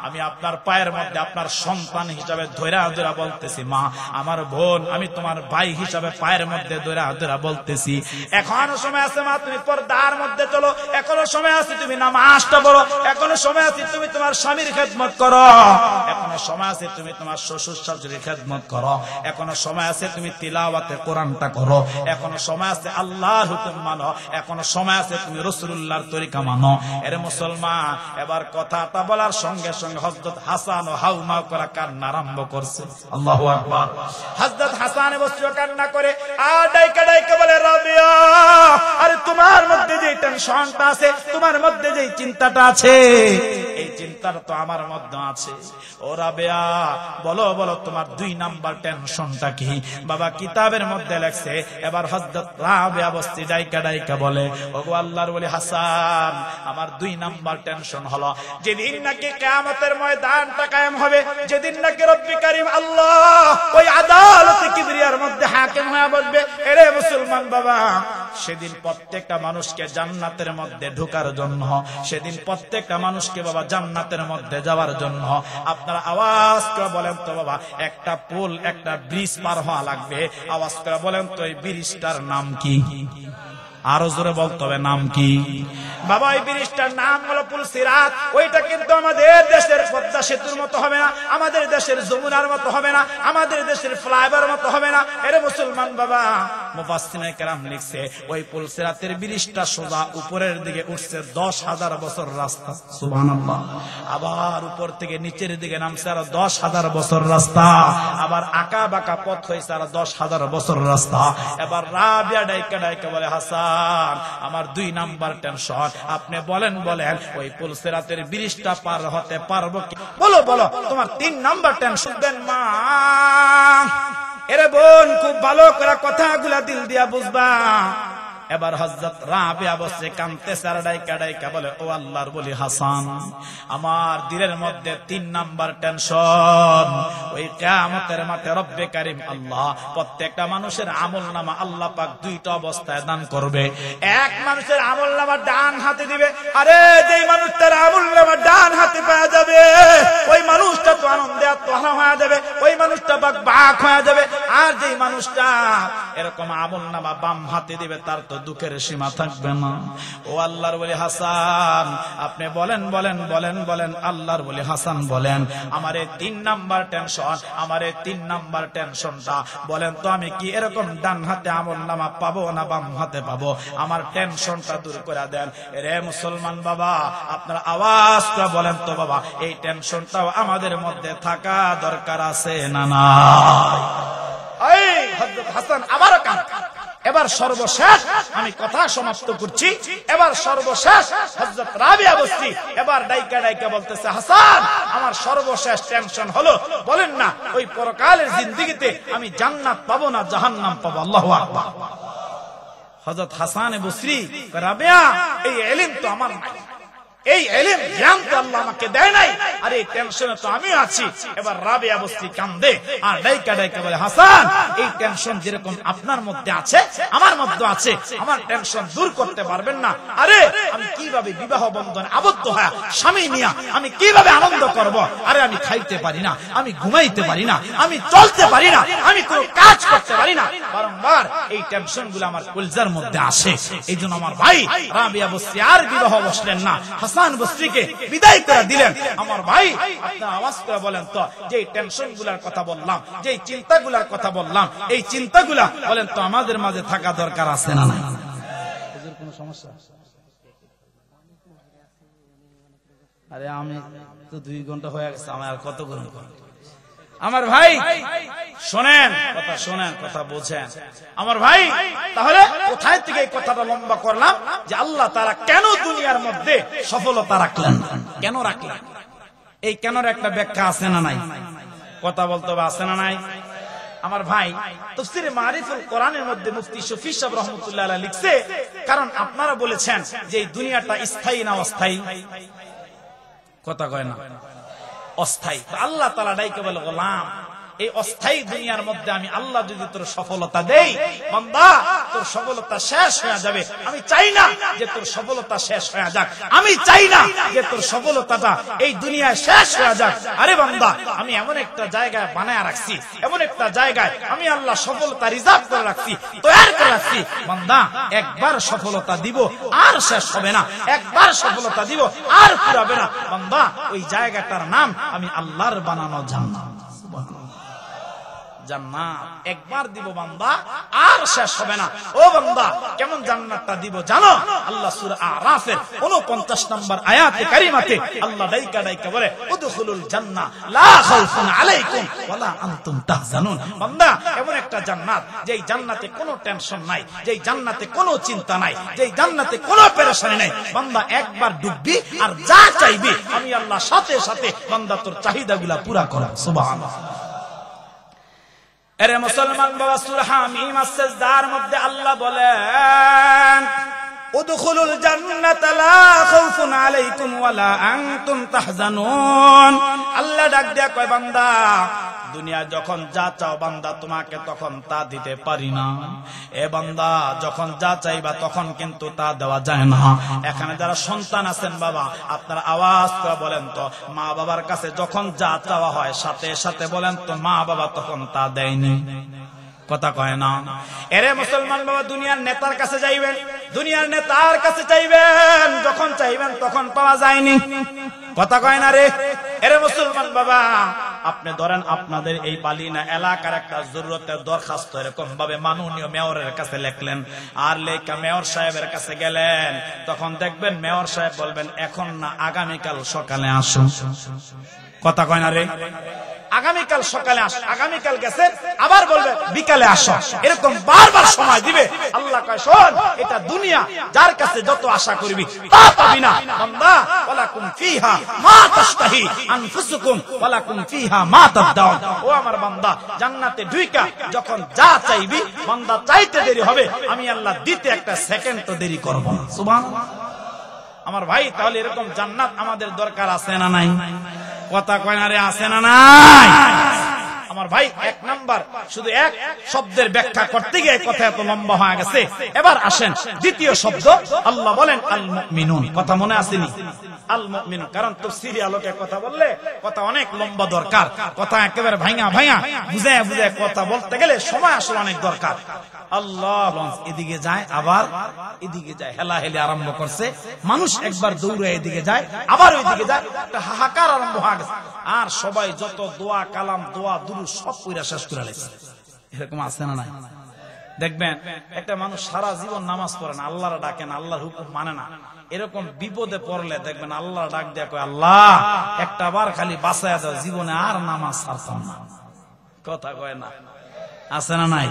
আমি আপনার পায়ের মধ্যে আপনার সন্তান হিসাবে ধৈরা ধৈরা বলতেছি, মা আমার বোন, আমি তোমার ভাই হিসাবে পায়ের মধ্যে ধৈরা ধৈরা বলতেছি, এখনো সময় আছে মা, তুমি পর্দার মধ্যে চলো, এখনো সময় আছে তুমি নামাজটা পড়ো, এখনো সময় আছে তুমি তোমার স্বামীর খেদমত করো, এখনো সময় আছে তুমি তোমার শ্বশুর শাশুড়ির খেদমত করো, এখনো সময় আছে তুমি তিলাওয়াতে কোরআনটা করো, এখনো সময় আছে আল্লাহর হুকুম মানো, এখনো সময় আছে তুমি রাসূলুল্লাহর তরিকা মানো। এর মুসলমান, এবার কথাটা বলার সঙ্গে সঙ্গে হযরত হাসান ও হাউমাউ করে কান্না আরম্ভ করছে। আল্লাহু আকবার। হযরত হাসান বসে কান্না করে আর ডাইকা ডাইকা বলে, রাবিয়া, আরে তোমার মধ্যে যে টেনশনটা আছে, তোমার মধ্যে যে চিন্তাটা আছে, এই চিন্তাটা তো আমার মধ্যে আছে। ও রাবিয়া, বলো বলো তোমার 2 নাম্বার টেনশনটা কি? বাবা কিতাবের মধ্যে লেখছে, এবার হযরত রাবিয়া বস্তি ডাইকা ডাইকা বলে, ওগো আল্লাহর ওলি হাসান, আমার 2 নাম্বার টেনশন হলো, যেদিন নাকি কিয়ামতের ময়দানটা কায়েম হবে, যেদিন নাকি রব্বি কারীম আল্লাহ ওই আদালতে কিবরিয়ার মধ্যে হাকিম হয়ে বসবে, এরে মুসলমান বাবা, সেদিন প্রত্যেকটা মানুষকে জান্নাতের মধ্যে ঢোকার জন্য, সেদিন প্রত্যেকটা মানুষকে বাবা জান্নাতের মধ্যে যাওয়ার জন্য আপনারা আওয়াজ করে বলেন তো বাবা, একটা পুল, একটা ব্রিজ পার হওয়া লাগবে। আওয়াজ করে বলেন তো এই ব্রিজটার নাম কি? আরো জোরে বলতে হবে, নাম কি? বাবা এই ব্রিজটার নাম হলো পুল সিরাত। ওইটা কিন্তু আমাদের দেশের পদ্মা সেতুর মতো হবে না, আমাদের দেশের যমুনার মতো হবে না, আমাদের দেশের ফ্লাইওভার মতো হবে না। এর মুসলমান বাবা, মুফাসসিরিনে কেরাম লিখছে, ওই পুল সিরাতের ব্রিজটা সোজা উপরের দিকে উঠছে 10,000 বছর রাস্তা। সুবহানাল্লাহ। আবার উপর থেকে নিচের দিকে নামছে আর 10,000 বছর রাস্তা, আবার আঁকা বাঁকা পথ হয়েছে আর 10,000 বছর রাস্তা। এবার রাবিয়া ডাইকা ডাইকা বলে, হাসান, আমার 2 নাম্বার টেনশন, আপনি বলেন বলেন ওই পুল সিরাতের ব্রিজটা পার হতে পারবো কি? বলো বলো তোমার 3 নাম্বার টেনশন। দেন মা, এরে বোন, খুব ভালো করে কথাগুলা দিল দিয়া বুঝবা। এবার হযরত রাবিয়া বসে কাঁদতেছে আর ডাইকা ডাইকা বলে, ও আল্লাহর ওলি হাসান, আমার দিলের মধ্যে 3 নাম্বার টেনশন, ওই কিয়ামতের মাঠে রব্বে কারীম আল্লাহ প্রত্যেকটা মানুষের আমলনামা আল্লাহ পাক 2টা অবস্থায় দান করবে। এক মানুষের আমলনামা ডান হাতে দিবে, আরে যেই মানুষটার আমলনামা ডান হাতে পাওয়া যাবে ওই মানুষটা তো আনন্দে আত্মহারা হয়ে যাবে, ওই মানুষটা বাক হয়ে যাবে। আর যেই মানুষটা এরকম আমলনামা বাম হাতে দিবে তার তো দুঃখের সীমা থাকবে না। ও আল্লাহর ওলি হাসান, আপনি বলেন বলেন বলেন বলেন, আল্লাহর ওলি হাসান বলেন, আমার এই 3 নাম্বার টেনশন, আমার এই 3 নাম্বার টেনশনটা বলেন তো, আমি কি এরকম ডান হাতে আমলনামা পাবো না বাম হাতে পাবো? আমার টেনশনটা দূর করে দেন। রে মুসলমান বাবা, আপনারা আওয়াজ করে বলেন তো বাবা, এই টেনশনটাও আমাদের মধ্যে থাকা দরকার আছে না নাই? এই হযরত হাসান আবারও কাঁদে। এবার সর্বশেষ আমি কথা সমাপ্ত করছি। এবার সর্বশেষ হযরত রাবিয়া বস্তি এবার ডাইকা ডাইকা বলতেছে, হাসান, আমার সর্বশেষ টেনশন হলো, বলেন না ওই পরকালের জিন্দেগিতে আমি জান্নাত পাবো না জাহান্নাম পাবো? আল্লাহু আকবার। হযরত হাসান বসরি রাবেয়া এই ইলম তো আমার নাই, এই ইলম জ্ঞান তো আল্লাহ আমাকে দেয় নাই, আর এই টেনশনে তো আমি আছি। এবার রাবেয়া বসরি কান্দে আর ডাইকা ডাইকা বলে, হাসান এই টেনশন যেরকম আপনার মধ্যে আছে আমার মধ্যে আছে, আমার টেনশন দূর করতে পারবেন না। আরে আমি কিভাবে বিবাহ বন্ধনে আবদ্ধ হয়ে স্বামী নিয়া আমি কিভাবে আনন্দ করব? আরে আমি খাইতে পারি না, আমি ঘুমাইতে পারি না, আমি চলতে পারি না, আমি কোনো কাজ করতে পারি না, বারংবার এই টেনশন গুলো আমার কলজার মধ্যে আসে। এই জন্য আমার ভাই রাবেয়া বসরি আর বিবাহ বসলেন না, হাসান বসরিকে বিদায় করে দিলেন। আমার ভাই আপনারা আওয়াজ করে বলেন তো, যে টেনশন গুলার কথা বললাম, যে চিন্তাগুলার কথা বললাম, এই চিন্তাগুলা বলেন তো আমাদের মাঝে থাকা দরকার আছে না নাই? কোনো সমস্যা? আরে আমি তো 2 ঘন্টা হয়ে গেছে, আমার আর কত গ্রহণ করব? আমার ভাই শোনেন কথা, শোনেন কথা বোঝেন আমার ভাই। তাহলে কোথায় থেকে এই কথাটা লম্বা করলাম যে আল্লাহ তাআলা কেন দুনিয়ার মধ্যে সফলতা রাখলেন, কেন রাখলেন? এই কেনর একটা ব্যাখ্যা আছে না নাই? কথা বলতে হবে, আছে না নাই? আমার ভাই তাফসীরে মারিফুল কোরআনের মধ্যে মুফতি শফি সাহেব রাহমাতুল্লাহ আলাইহি লিখছে, কারণ আপনারা বলেছেন যে এই দুনিয়াটা স্থায়ী না অস্থায়ী? কথা কয় না, অস্থায়ী। আল্লাহ তাআলা ডাইকে বলে, গোলাম এই অস্থায়ী দুনিয়ার মধ্যে আমি আল্লাহ যদি তোর সফলতা দেই, বান্দা তোর সফলতা শেষ হয়ে যাবে। আমি চাই না যে তোর সফলতা শেষ হয়ে যাক, আমি চাই না যে তোর সফলতাটা এই দুনিয়ায় শেষ হয়ে যাক। আরে বান্দা আমি এমন একটা জায়গায় বানায় রাখছি, এমন একটা জায়গায় আমি আল্লাহ সফলতা রিজার্ভ করে রাখছি, তৈরি করে রাখছি। বান্দা একবার সফলতা দিব আর শেষ হবে না, একবার সফলতা দিব আর ফুরাবে না। বান্দা ওই জায়গাটার নাম আমি আল্লাহর বানানো জান্নাত। জান্নাত একবার দিব বান্দা আর শেষ হবে না। ও বান্দা কেমন জান্নাতটা দিব জানো? আল্লাহ সূরা আরাফের 49 নম্বর আয়াতে কারিমাতে আল্লাহ ডাইকা ডাইকা বলে, উদখুলুল জান্নাহ লা খাউফুন আলাইকুম ওয়ালা আনতুম তাহজানুন। বান্দা এমন একটা জান্নাত যেই জান্নাতে কোনো টেনশন নাই, যেই জান্নাতে কোনো চিন্তা নাই, যেই জান্নাতে কোনো পেরেশানি নাই। বান্দা একবার ডুববি আর যা চাইবি আমি আল্লাহ সাথে সাথে বান্দা তোর চাহিদাগুলো পুরা করব। সুবহানাল্লাহ। এরে মুসলমান বাবা, সূরা হামিম আস-সাজদার মধ্যে আল্লাহ বলেন, উদখুলুল জান্নাতা লা খাউফুন আলাইকুম ওয়ালা আনতুম তাহজানুন। আল্লাহ ডাক দেয়া কয়, বান্দা দুনিয়া যখন যা চাও বান্দা তোমাকে তখন তা দিতে পারি না। এ বান্দা যখন যা চাইবা তখন কিন্তু তা দেওয়া যায় না। এখানে যারা সন্তান আছেন বাবা, আপনারা আওয়াজ করে বলেন তো, মা বাবার কাছে যখন যা চাওয়া হয় সাথে সাথে বলেন তো মা বাবা তখন তা দেয়নি? কথা কয় না। এরে মুসলমান বাবা, দুনিয়ার নেতার কাছে যাইবেন, দুনিয়ার নেতার কাছে চাইবেন, যখন চাইবেন তখন পাওয়া যায়নি। কথা কয় না রে। এরে মুসলমান বাবা, আপনি ধরেন আপনাদের এই বালিনা এলাকার একটা জরুরতের দরখাস্ত এরকম ভাবে মাননীয় মেয়রের কাছে লিখলেন, আর লেখা মেয়র সাহেবের কাছে গেলেন, তখন দেখবেন মেয়র সাহেব বলবেন এখন না আগামীকাল সকালে আসুন। কথা কয় না রে। আগামীকাল সকালে আস, আগামীকাল গেছে আবার বলবে বিকালে আসো, এরকম বারবার সময় দিবে। আল্লাহ কয় শোন, এটা দুনিয়া, যার কাছে যত আশা করবি তা পাবি না। বান্দা ওয়ালাকুম ফিহা মা তাশতাহি আনফুসুকুম ওয়ালাকুম ফিহা মা তাদউন। ও আমার বান্দা, জান্নাতে ঢুইকা যখন যা চাইবি বান্দা চাইতে দেরি হবে, আমি আল্লাহ দিতে একটা সেকেন্ড তো দেরি করব না। সুবহানাল্লাহ। আমার ভাই তাহলে এরকম জান্নাত আমাদের দরকার আছে না নাই? কথা কয় না রে, আছে না নাই? আমার ভাই এক নাম্বার শুধু এক শব্দের ব্যাখ্যা করতে গিয়ে কথা এত লম্বা হয়ে গেছে। এবার আসেন দ্বিতীয় শব্দ। আল্লাহ বলেন আল মুমিনুন। কথা মনে আসেনি? আল মুমিনুন, কারণ তাফসীরি আলোকে কথা বললে কথা অনেক লম্বা দরকার, কথা একেবারে ভাঙা ভাঙা বুঝে বুঝে কথা বলতে গেলে সময় আসলে অনেক দরকার। আল্লাহ এদিকে যায় আবার এদিকে যায়, হেলাহেলি আরম্ভ করছে, মানুষ একবার দৌড়ে এদিকে যায় আবার ওইদিকে যায়, একটা হাহাকার আরম্ভ হয়ে গেছে। আর সবাই যত দোয়া কালাম দোয়া দুরূদ সব কইরা শেষ করে লাইছে। এরকম আছে না নাই? দেখবেন একটা মানুষ সারা জীবন নামাজ পড়ে না, আল্লাহর ডাকে না, আল্লাহর হুকুম মানে না, এরকম বিপদে পড়লে দেখবেন আল্লাহ ডাক দেয়া কয়, আল্লাহ একটা বার খালি বাঁচায়া দাও, জীবনে আর নামাজ ছাড়তাম না। কথা কয় না। আছে না নাই?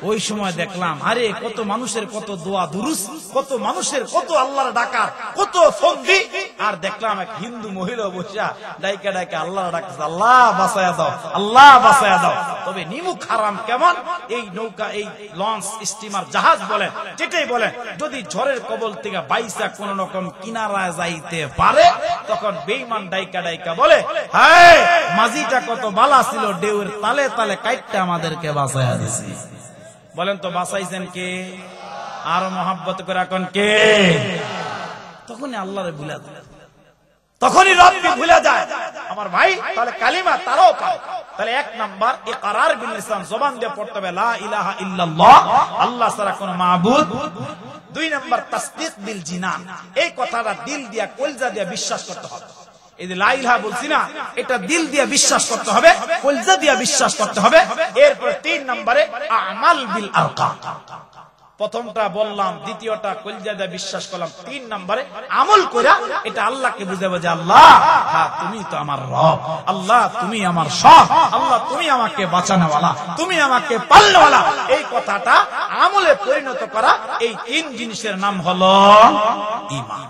ওই সময় দেখলাম আরে কত মানুষের কত দোয়া দুরুস, কত মানুষের কত আল্লাহর ডাকা, কত ফন্দি। আর দেখলাম এক হিন্দু মহিলা বসিয়া ডাইকা ডাইকা আল্লাহর ডাকছে, আল্লাহ বাঁচায়া দাও, আল্লাহ বাঁচায়া দাও। তবে নিমুখ হারাম কেমন? এই নৌকা, এই লঞ্চ, স্টিমার, জাহাজ বলেন, যেটাই বলেন, যদি ঝড়ের কবল থেকে বাইসা কোন রকম কিনারায় যাইতে পারে, তখন বেঈমান ডাইকা ডাইকা বলে, হ্যাঁ মাঝিটা কত বালা ছিল, ঢেউয়ের তালে তালে কাইটটা আমাদেরকে বাঁচায়া দিছে। বলেন তো বাঁচাইছেন কে? আর মহাব্বত করে এখন কে? তখনই আল্লাহরে ভুলে যায়, তখনই রবকে ভুলে যায়। আমার ভাই, তাহলে কালিমা তারাও পায়। তাহলে এক নাম্বার ইকরার বিল লিসান, জবান দিয়ে পড়তে হবে লা ইলাহা ইল্লাল্লাহ, আল্লাহ ছাড়া কোনো মাবুদ। দুই নাম্বার তাসদীক বিল জিনান, এই কথাটা দিল দিয়া কলজা দিয়া বিশ্বাস করতে হবে। এই যে লা ইলাহা বলছি না, এটা দিল দিয়ে বিশ্বাস করতে হবে, কলজা দিয়ে বিশ্বাস করতে হবে। এরপর তিন নম্বরে আমাল বিল আরকান, প্রথমটা বললাম, দ্বিতীয়টা কলজা দিয়ে বিশ্বাস করলাম, তিন নম্বরে আমল কইরা এটা আল্লাহকে বুঝাবো যে আল্লাহ হ্যাঁ তুমি তো আমার রব, আল্লাহ তুমি আমার সব, আল্লাহ তুমি আমাকে বাঁচানোওয়ালা, তুমি আমাকে পালনেওয়ালা। এই কথাটা আমলে পরিণত করা, এই তিন জিনিসের নাম হলো ঈমান।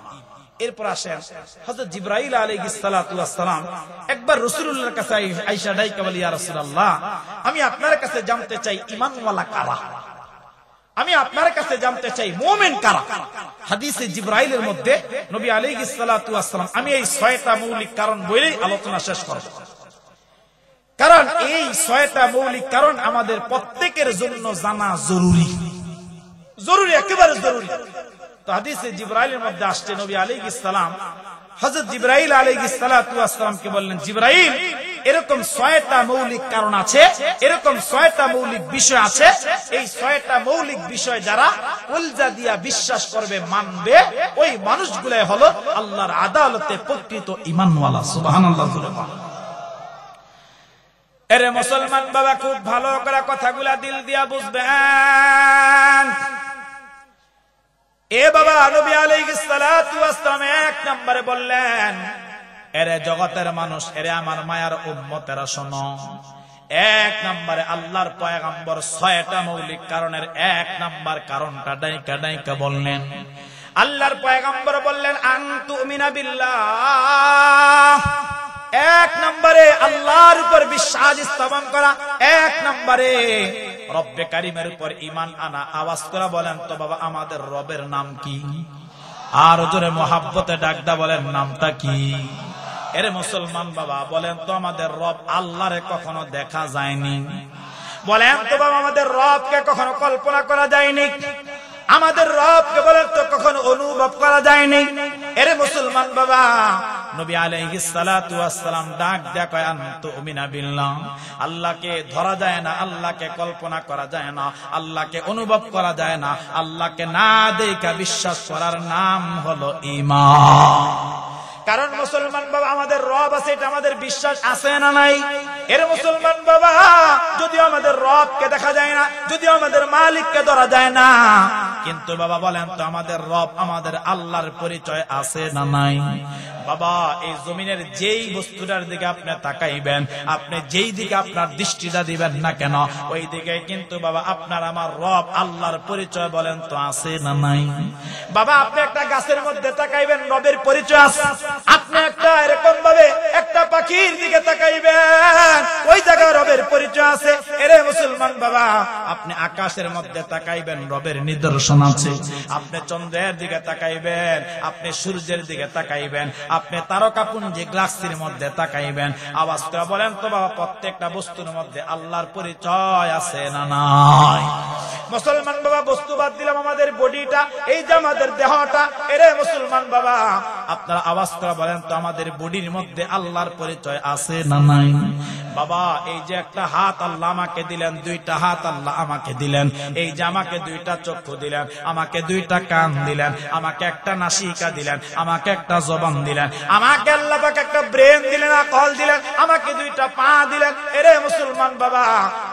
এরপর আসেন হযরত জিবরাইল আলাইহিস সালাতু ওয়াস সালাম একবার রাসূলুল্লাহর কাছে আয়েশা ডাইকা বলি, ইয়া রাসূলুল্লাহ, আমি আপনার কাছে জানতে চাই ঈমানওয়ালা কারা, আমি আপনার কাছে জানতে চাই মুমিন কারা। হাদিসে জিবরাইলের মধ্যে নবী আলাইহিস সালাতু ওয়াস সালাম, আমি এই 6টা মৌলিক কারণ বলেই আলোচনা শেষ করব, কারণ এই 6টা মৌলিক কারণ আমাদের প্রত্যেকের জন্য জানা জরুরি, জরুরি, একেবারে জরুরি। তো হাদিসে জিবরাইলের মধ্যে আসছে নবী আলাইহিস সালাম হযরত জিবরাইল আলাইহিস সালাতু ওয়াস সালামকে বললেন, জিবরাইল এরকম 6টা মৌলিক কারণ আছে, এরকম 6টা মৌলিক বিষয় আছে, এই 6টা মৌলিক বিষয় যারা কলজা দিয়া বিশ্বাস করবে, মানবে, ওই মানুষগুলাই হলো আল্লাহর আদালতে প্রকৃত ঈমানওয়ালা। সুবহানাল্লাহ। এরে মুসলমান বাবা, খুব ভালো করে কথাগুলা দিল দিয়া বুঝবেন। এ বাবা, নবী আলাইহিস সালাতু ওয়াস সালাম এক নম্বরে বললেন, এরে জগতের মানুষ, এরে আমার মায়ার উম্মতেরা শোনো, এক নম্বরে আল্লাহর পয়গম্বর 6টা মৌলিক কারণের এক নম্বর কারণটা ডাইকা ডাইকা বললেন। আল্লাহর পয়গম্বর বললেন, আন তুমিনা বিল্লাহ, এক নম্বরে আল্লাহর উপর বিশ্বাস স্থাপন করা, এক নম্বরে রব্বে কারিমের উপর ঈমান আনা। আওয়াজ করে বলেন তো বাবা, আমাদের রবের নাম কি? আর জোরে মুহাব্বতে ডাকদা বলেন, নামটা কি? এরে মুসলমান বাবা, বলেন তো আমাদের রব আল্লাহরে কখনো দেখা যায়নি? বলেন তো বাবা, আমাদের রবকে কখনো কল্পনা করা যায়নি? আমাদের রবকে বলেন তো কখনো অনুভব করা যায়নি? এরে মুসলমান বাবা, নবী আলাইহিস সালাতু ওয়াস সালাম ডাক দেয়া কয়, আনতুমিনা বিল্লাহ, আল্লাহকে ধরা যায় না, আল্লাহকে কল্পনা করা যায় না, আল্লাহকে অনুভব করা যায় না, আল্লাহকে না দেখা বিশ্বাস করার নাম হলো ঈমান। কারণ মুসলমান বাবা, আমাদের রব আছে, এটা আমাদের বিশ্বাস আছে না নাই? এর মুসলমান বাবা, যদিও আমাদের রবকে দেখা যায় না, যদিও আমাদের মালিককে ধরা যায় না, কিন্তু বাবা বলেন তো আমাদের রব, আমাদের আল্লাহর পরিচয় আছে না নাই? বাবা, এই জমিনের যেই বস্তুটার দিকে আপনি তাকাইবেন, আপনি যেই দিকে আপনার দৃষ্টিটা দিবেন না কেন, ওই দিকে কিন্তু বাবা আপনার আমার রব আল্লাহর পরিচয় বলেন তো আছে না নাই? বাবা, আপনি একটা গাছের মধ্যে তাকাইবেন, রবের পরিচয় আছে। আপনি একটা এরকম ভাবে একটা পাখির দিকে তাকাইবেন, ওই জায়গায় রবের পরিচয় আছে। এরে মুসলমান বাবা, আপনি আকাশের মধ্যে তাকাইবেন, রবের নিদর্শন আছে। আপনি চন্দ্রের দিকে তাকাইবেন, আপনি সূর্যের দিকে তাকাইবেন, আপনি তারকাপুঞ্জি গ্যালাক্সির মধ্যে তাকাইবেন। আওয়াজ করে বলেন তো বাবা, প্রত্যেকটা বস্তুর মধ্যে আল্লাহর পরিচয় আছে না নাই? মুসলমান বাবা, বস্তু বাদ দিলাম, আমাদের বডিটা, এই যে আমাদের দেহটা, এরে মুসলমান বাবা, আপনারা আওয়াজ করে বলেন তো আমাদের বডির মধ্যে আল্লাহর পরিচয় আছে না নাই? বাবা, এই যে একটা হাত আল্লাহ আমাকে দিলেন, দুইটা হাত আল্লাহ আমাকে দিলেন, এই যে আমাকে দুইটা চক্ষু দিলেন, আমাকে দুইটা কান দিলেন, আমাকে একটা নাসিকা দিলেন, আমাকে একটা জবান দিলেন, আমাকে আল্লাহ পাক একটা ব্রেন দিলেন, আকল দিলেন, আমাকে দুইটা পা দিলেন। এরে মুসলমান বাবা,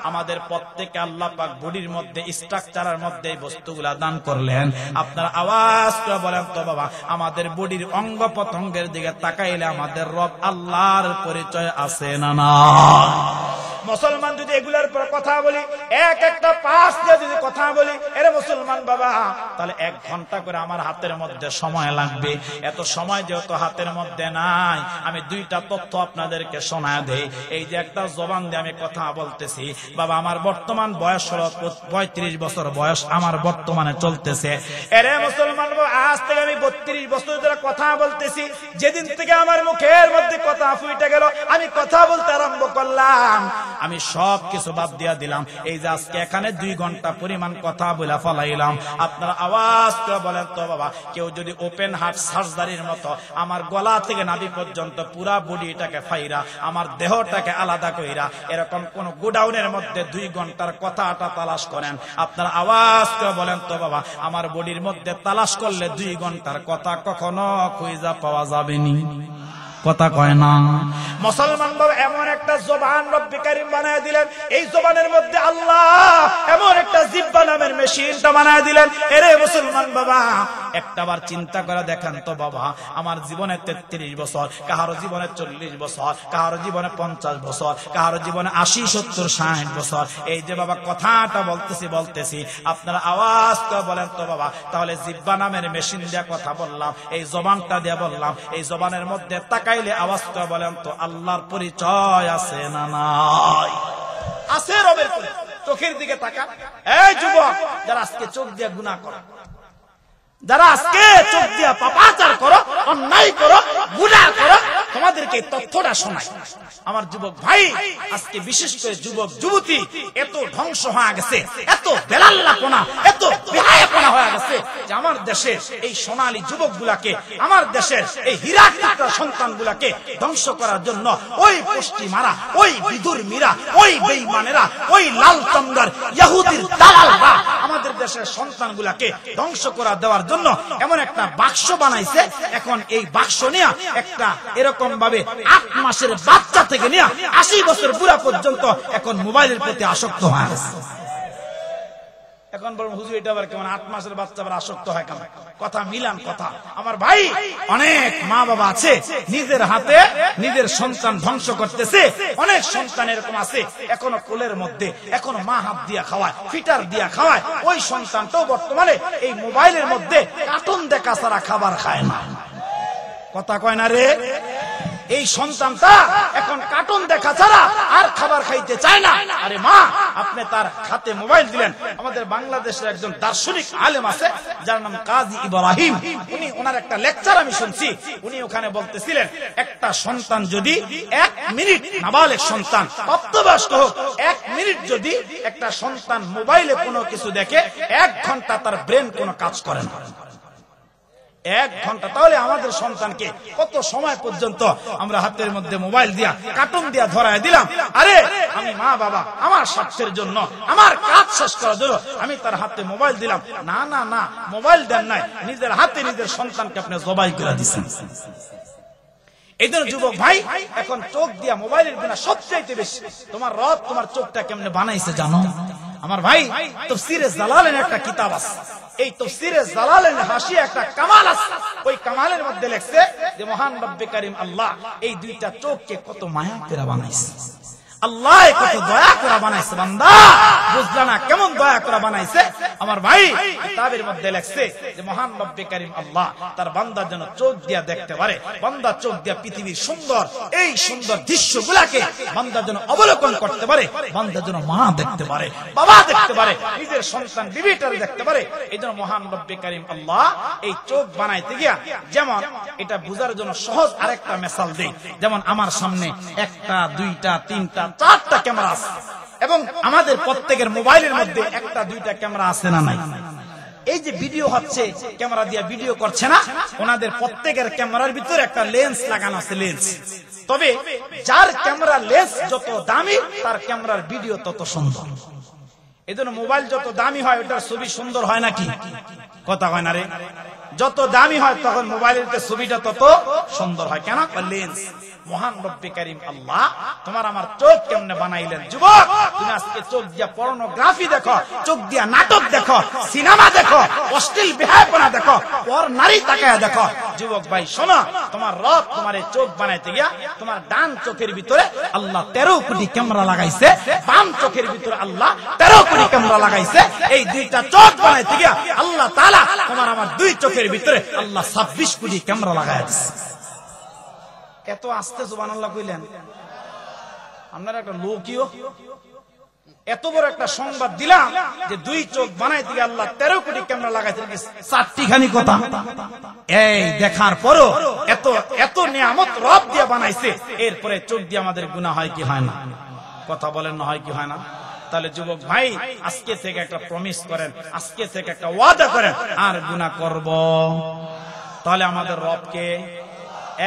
আমাদের প্রত্যেককে আল্লাহ পাক বডির মধ্যে, স্ট্রাকচারের মধ্যে এই বস্তুগুলা দান করলেন। আপনারা আওয়াজ করে বলেন তো বাবা, আমাদের বডির অঙ্গ প্রত্যঙ্গের দিকে তাকাইলে আমাদের রব আল্লাহর পরিচয় আছে না না? মুসলমান যদি এগুলোর উপর কথা বলি, এক একটা পাশ দিয়ে যদি কথা বলি, এরে মুসলমান বাবা, তাহলে 1 ঘন্টা করে আমার হাতের মধ্যে সময় লাগবে। এত সময় যেহেতু হাতের মধ্যে নাই, আমি 2টা তথ্য আপনাদেরকে শোনায় দেই। এই যে একটা জবান দিয়ে আমি কথা বলতেছি বাবা, আমার বর্তমান বয়স হলো 35 বছর বয়স আমার বর্তমানে চলতেছে। এরে মুসলমান বাবা, আজ থেকে আমি 32 বছর ধরে কথা বলতেছি। যেদিন থেকে আমার মুখের মধ্যে কথা ফুটে গেল, আমি কথা বলতে আরম্ভ করলাম, আমি সব কিছু বাদ দিয়া দিলাম। এই যে আজকে এখানে 2 ঘন্টা পরিমাণ কথা বলে ফলাইলাম। আপনারা আওয়াজ করে বলেন তো বাবা, কেউ যদি ওপেন হার্ট সার্জারির মতো আমার গলা থেকে নাভি পর্যন্ত পুরা বডিটাকে ফাইরা, আমার দেহটাকে আলাদা কইরা, এরকম কোন গোডাউনের মধ্যে 2 ঘন্টার কথাটা তালাশ করেন, আপনারা আওয়াজ করে বলেন তো বাবা, আমার বডির মধ্যে তালাশ করলে 2 ঘন্টার কথা কখনো খুঁজে পাওয়া যাবে নি? কথা কয় না। মুসলমান বাবা, এমন একটা জবান রব্বি কারীম বানায় দিলেন, এই জবানের মধ্যে আল্লাহ এমন একটা জিহ্বা নামের মেশিনটা বানায় দিলেন। এরে মুসলমান বাবা, একটাবার চিন্তা করে দেখেন তো বাবা, আমার জীবনে 33 বছর, কারো জীবনে 40 বছর, কারো জীবনে 50 বছর, কারো জীবনে 80, 70, 60 বছর। এই যে বাবা কথাটা বলতেছি, আপনারা আওয়াজ করে বলেন তো বাবা, তাহলে জিহ্বা নামের মেশিন দিয়ে কথা বললাম, এই জবানটা দিয়ে বললাম, এই জবানের মধ্যে তাকাইলে আওয়াজ করে বলেন তো আল্লাহর পরিচয় আছে না নাই? আছে। রবের চোখের দিকে তাকা। এই যুবক, যারা আজকে চোখ দিয়ে গুনাহ করো, যারা আজকে চোখ দিয়ে পাপাচার করো, অন্যায় করো, গুনাহ করো, তোমাদেরকে তথ্যটা শোনাই। আমার যুবক ভাই, আজকে বিশেষ করে যুবক যুবতী এত ধ্বংস হয়ে গেছে, এত বেলাল্লাপনা, এত বেহায়াপনা হয়ে গেছে যে আমার দেশের এই সোনালী যুবকগুলাকে, আমার দেশের এই হীরা সন্তানগুলাকে ধ্বংস করার জন্য ওই পুষ্টি মারা, ওই বিদুর মীরা, ওই বেঈমানেরা, ওই লাল চন্দর ইহুদির দালালরা আমাদের দেশের সন্তানগুলাকে ধ্বংস করা দেওয়ার জন্য এমন একটা বাক্স বানাইছে। এখন এই বাক্স নিয়ে একটা এরকম ভাবে 8 মাসের বাচ্চা থেকে নিয়ে 80 বছর বুড়া পর্যন্ত এখন মোবাইলের প্রতি আসক্ত হয়ে গেছে। এখন বলুন হুজুর, এটা আবার কেমন 8 মাসের বাচ্চা আবার আসক্ত হয় কেমন? কথা মিলান কথা। আমার ভাই, অনেক মা বাবা আছে নিজের হাতে নিজের সন্তান ধ্বংস করতেছে। অনেক সন্তান এরকম আছে এখনো কোলের মধ্যে, এখনো মা হাত দিয়া খাওয়ায়, ফিটার দিয়া খাওয়ায়। ওই সন্তানটাও বর্তমানে এই মোবাইলের মধ্যে কার্টুন দেখা ছাড়া খাবার খায় না। কথা কয় না রে? এই সন্তানটা এখন কার্টুন দেখা ছাড়া আর খাবার খাইতে চায় না। আরে মা, আপনি তার হাতে মোবাইল দিলেন। আমাদের বাংলাদেশের একজন দার্শনিক আলেম আছে যার নাম কাজী ইব্রাহিম, উনি ওনার একটা লেকচার আমি শুনছি, উনি ওখানে বলতেছিলেন, একটা সন্তান যদি 1 মিনিট, নাবালেগ সন্তান, প্রাপ্তবয়স্ক হোক, 1 মিনিট যদি একটা সন্তান মোবাইলে কোনো কিছু দেখে, 1 ঘন্টা তার ব্রেন কোনো কাজ করে না। 1 ঘন্টা। তাহলে আমাদের সন্তানকে কত সময় পর্যন্ত আমরা হাতের মধ্যে মোবাইল দিয়া, কার্টুন দিয়া ধরায় দিলাম। আরে আমি মা বাবা, আমার স্বার্থের জন্য, আমার কাজ শেষ করার জন্য আমি তার হাতে মোবাইল দিলাম। না না না, মোবাইল দেন নাই, নিজের হাতে নিজের সন্তানকে আপনি জবাই করে দিচ্ছেন। এই জন্য যুবক ভাই, এখন চোখ দিয়া মোবাইলের গুনাহ সবচাইতে বেশি। তোমার রব তোমার চোখটা কেমনে বানাইছে জানো? আমার ভাই, তাফসীরে জালালাইন একটা কিতাব আছে, এই তাফসীরে জালালাইন হাসিয়া একটা কামাল আছে। ওই কামালের মধ্যে লেখছে যে মহান রব্বে কারীম আল্লাহ এই 2টা চোখকে কত মায়া করে বানাইছে। আল্লাহ কত দয়া করে বানাইছে। বান্দা বুঝলা না কেমন দয়া করে বানাইছে? আমার ভাই, কিতাবের মধ্যে লেখছে যে মহান রব্বে কারীম আল্লাহ তার বান্দার জন্য চোখ দিয়া দেখতে পারে। বান্দা চোখ দিয়া পৃথিবীর সুন্দর, এই সুন্দর দৃশ্যগুলাকে বান্দার জন্য অবলোকন করতে পারে। বান্দার জন্য মা দেখতে পারে, বাবা দেখতে পারে, নিজের সন্তান বিবিটারে দেখতে পারে। এই জন্য মহান রব্বে কারীম আল্লাহ এই চোখ বানাইতে গিয়া, যেমন এটা বোঝার জন্য সহজ আরেকটা মিসাল দেই, যেমন আমার সামনে 1টা 2টা 3টা 4টা ক্যামেরা আছে, এবং আমাদের প্রত্যেকের মোবাইলের মধ্যে 1টা 2টা ক্যামেরা আছে না নাই? এই যে ভিডিও হচ্ছে, ক্যামেরা দিয়ে ভিডিও করছে না, ওনাদের প্রত্যেকের ক্যামেরার ভিতরে একটা লেন্স লাগানো আছে, লেন্স। তবে যার ক্যামেরা লেন্স যত দামি, তার ক্যামেরার ভিডিও তত সুন্দর। এই জন্য মোবাইল যত দামি হয়, ওটার ছবি সুন্দর হয় নাকি? কথা হয় না রে? যত দামি হয় তখন মোবাইলের ছবিটা তত সুন্দর হয়। কেন? লেন্স। মহান রব্বে কারীম আল্লাহ তোমার আমার চোখ কেমনে বানাইলেন। যুবক, তুমি আজকে চোখ দিয়া পর্নোগ্রাফি দেখো, চোখ দিয়া নাটক দেখো, সিনেমা দেখো, অশ্লীল বেহায়াপনা দেখো, পর নারী তাকায়া দেখো। যুবক ভাই শোনো, তোমার রব তোমার এই চোখ বানাইতে গিয়া তোমার ডান চোখের ভিতরে আল্লাহ 13 কোটি ক্যামেরা লাগাইছে, বাম চোখের ভিতরে আল্লাহ 13 কোটি ক্যামেরা লাগাইছে। এই দুইটা চোখ বানাইতে গিয়া আল্লাহ তাআলা তোমার আমার দুই চোখের ভিতরে আল্লাহ 26 কোটি ক্যামেরা লাগায় দিয়েছে। এত আস্তে সুবহানাল্লাহ কইলেন। আপনারা একটা লোকীয় এত বড় একটা সংবাদ দিলাম যে দুই চোখ বানাইতে গিয়ে আল্লাহ 13 কোটি ক্যামেরা লাগাইতে দিয়েছে। চারটিখানি কথা এই দেখার পরও এত এত নিয়ামত রব দিয়ে বানাইছে, এরপরে চোখ দিয়ে আমাদের গুনাহ হয় কি হয় না? কথা বলেন না, হয় কি হয় না? তাহলে যুবক ভাই আজকে থেকে একটা প্রমিস করেন, আজকে থেকে একটা ওয়াদা করেন আর গুনাহ করব। তাহলে আমাদের রবকে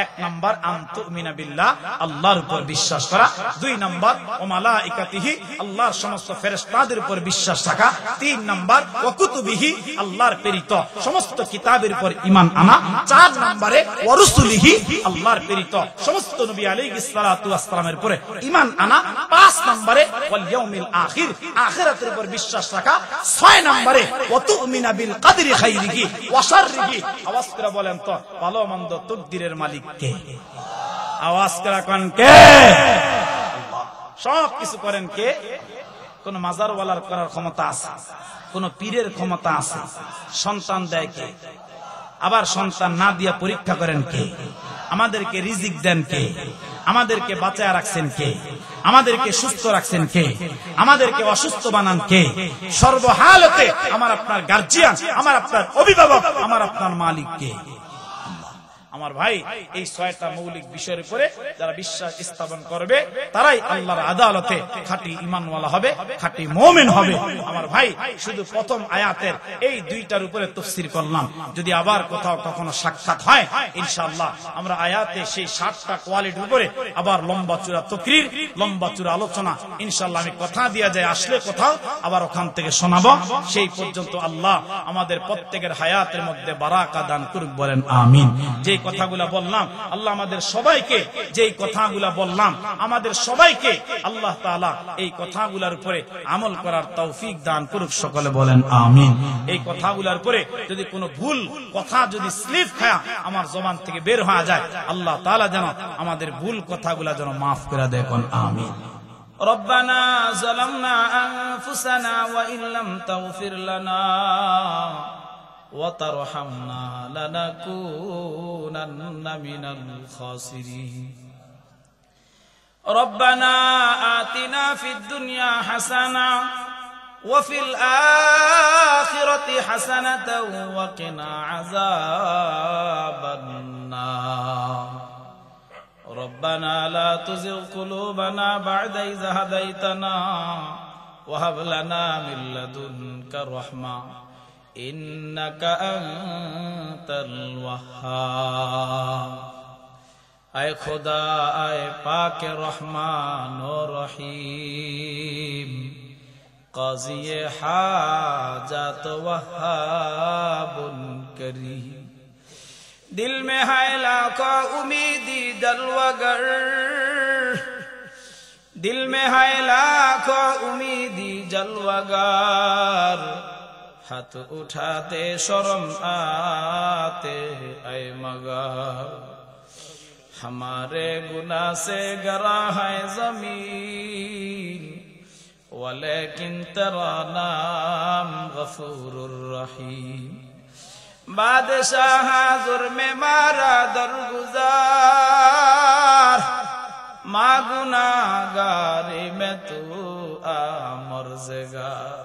এক নাম্বার আনতুমিনা বিল্লাহ, আল্লাহর উপর বিশ্বাস করা। দুই নাম্বার ও মালাইকাতিহি, আল্লাহর সমস্ত ফেরেশতাদের উপর বিশ্বাস রাখা। তিন নাম্বার ওয়া কুতুবিহি, আল্লাহর প্রেরিত সমস্ত কিতাবের উপর ঈমান আনা। চার নম্বরে ওয়া রুসুলিহি, আল্লাহর প্রেরিত সমস্ত নবী আলাইহিস সালাতু ওয়াস সালামের উপর ঈমান আনা। পাঁচ নম্বরে ওয়াল ইয়াউমিল আখির, আখিরাতের উপর বিশ্বাস রাখা। ছয় নম্বরে ওয়া তুমিনা বিল কদরি খাইরিহি ওয়া শাররিহি। আওয়াজ করে বলেন তো ভালো মন্দ তাকদীরের মালিক কে? আওয়াজ করে কোন কে? সব কিছু করেন কে? কোন মাজারওয়ালার করার ক্ষমতা আছে? কোন পীরের ক্ষমতা আছে? সন্তান দেয় কে? আবার সন্তান না দিয়া পরীক্ষা করেন কে? আমাদেরকে রিজিক দেন কে? আমাদেরকে বাঁচায় রাখছেন কে? আমাদেরকে সুস্থ রাখছেন কে? আমাদেরকে অসুস্থ বানান কে? সর্বহালতে আমার আপনার গার্জিয়ান, আমার আপনার অভিভাবক, আমার আপনার মালিক কে? আমার ভাই, এই ছয়টা মৌলিক বিষয়ের উপরে যারা বিশ্বাস স্থাপন করবে তারাই আল্লাহর আদালতে খাঁটি ঈমানওয়ালা হবে, খাঁটি মুমিন হবে। আমার ভাই, শুধু প্রথম আয়াতের এই দুইটার উপরে তাফসীর করলাম। যদি আবার কোথাও কখনো সাক্ষাৎ হয় ইনশাআল্লাহ আমরা আয়াতে সেই 7টা কোয়ালিটির উপরে আবার লম্বা চূড়া তাকরীর, লম্বা চূড়া আলোচনা ইনশাআল্লাহ আমি কথা দিয়া যায় আসলে কোথাও আবার ওখান থেকে শোনাবো। সেই পর্যন্ত আল্লাহ আমাদের প্রত্যেকের হায়াতের মধ্যে বারাকা দান করুক, বলেন আমিন। যে কথাগুলা বললাম আল্লাহ আমাদের সবাইকে, যেই কথাগুলা বললাম আমাদের সবাইকে আল্লাহ তাআলা এই কথাগুলোর উপরে আমল করার তৌফিক দান করুক, সকলে বলেন আমিন। এই কথাগুলোর উপরে যদি কোনো ভুল কথা যদি স্লিপ খায় আমার জবান থেকে বের হয়ে যায়, আল্লাহ তাআলা যেন আমাদের ভুল কথাগুলা যেন মাফ করে দেন, কোন আমিন। রব্বানা যালামনা আনফুসানা ওয়া ইল্লাম তাগফির লানা وترحمنا لنكونن من الخاسرين ربنا آتنا في الدنيا حسنة وفي الآخرة حسنة وقنا عذاب النار ربنا لا تزغ قلوبنا بعد إذ هديتنا وهب لنا من لدنك رحمة إنك أنت الوهاب اے خدا اے پاک رحمان و رحیم قاضی حاجات وہاب کریم دل میں ہے لاکھوں امیدی جلوگر دل میں ہے لاکھوں امیدی جلوگر हाथ उठाते शर्म आते ऐ मगर हमारे गुनाह से गरा है जमीन वलेकिन तेरा नाम गफूरुर रहीम बादशाह जुर्म मारा दरगुजार माँ गुनाहगारी में तू आमर्ज़गार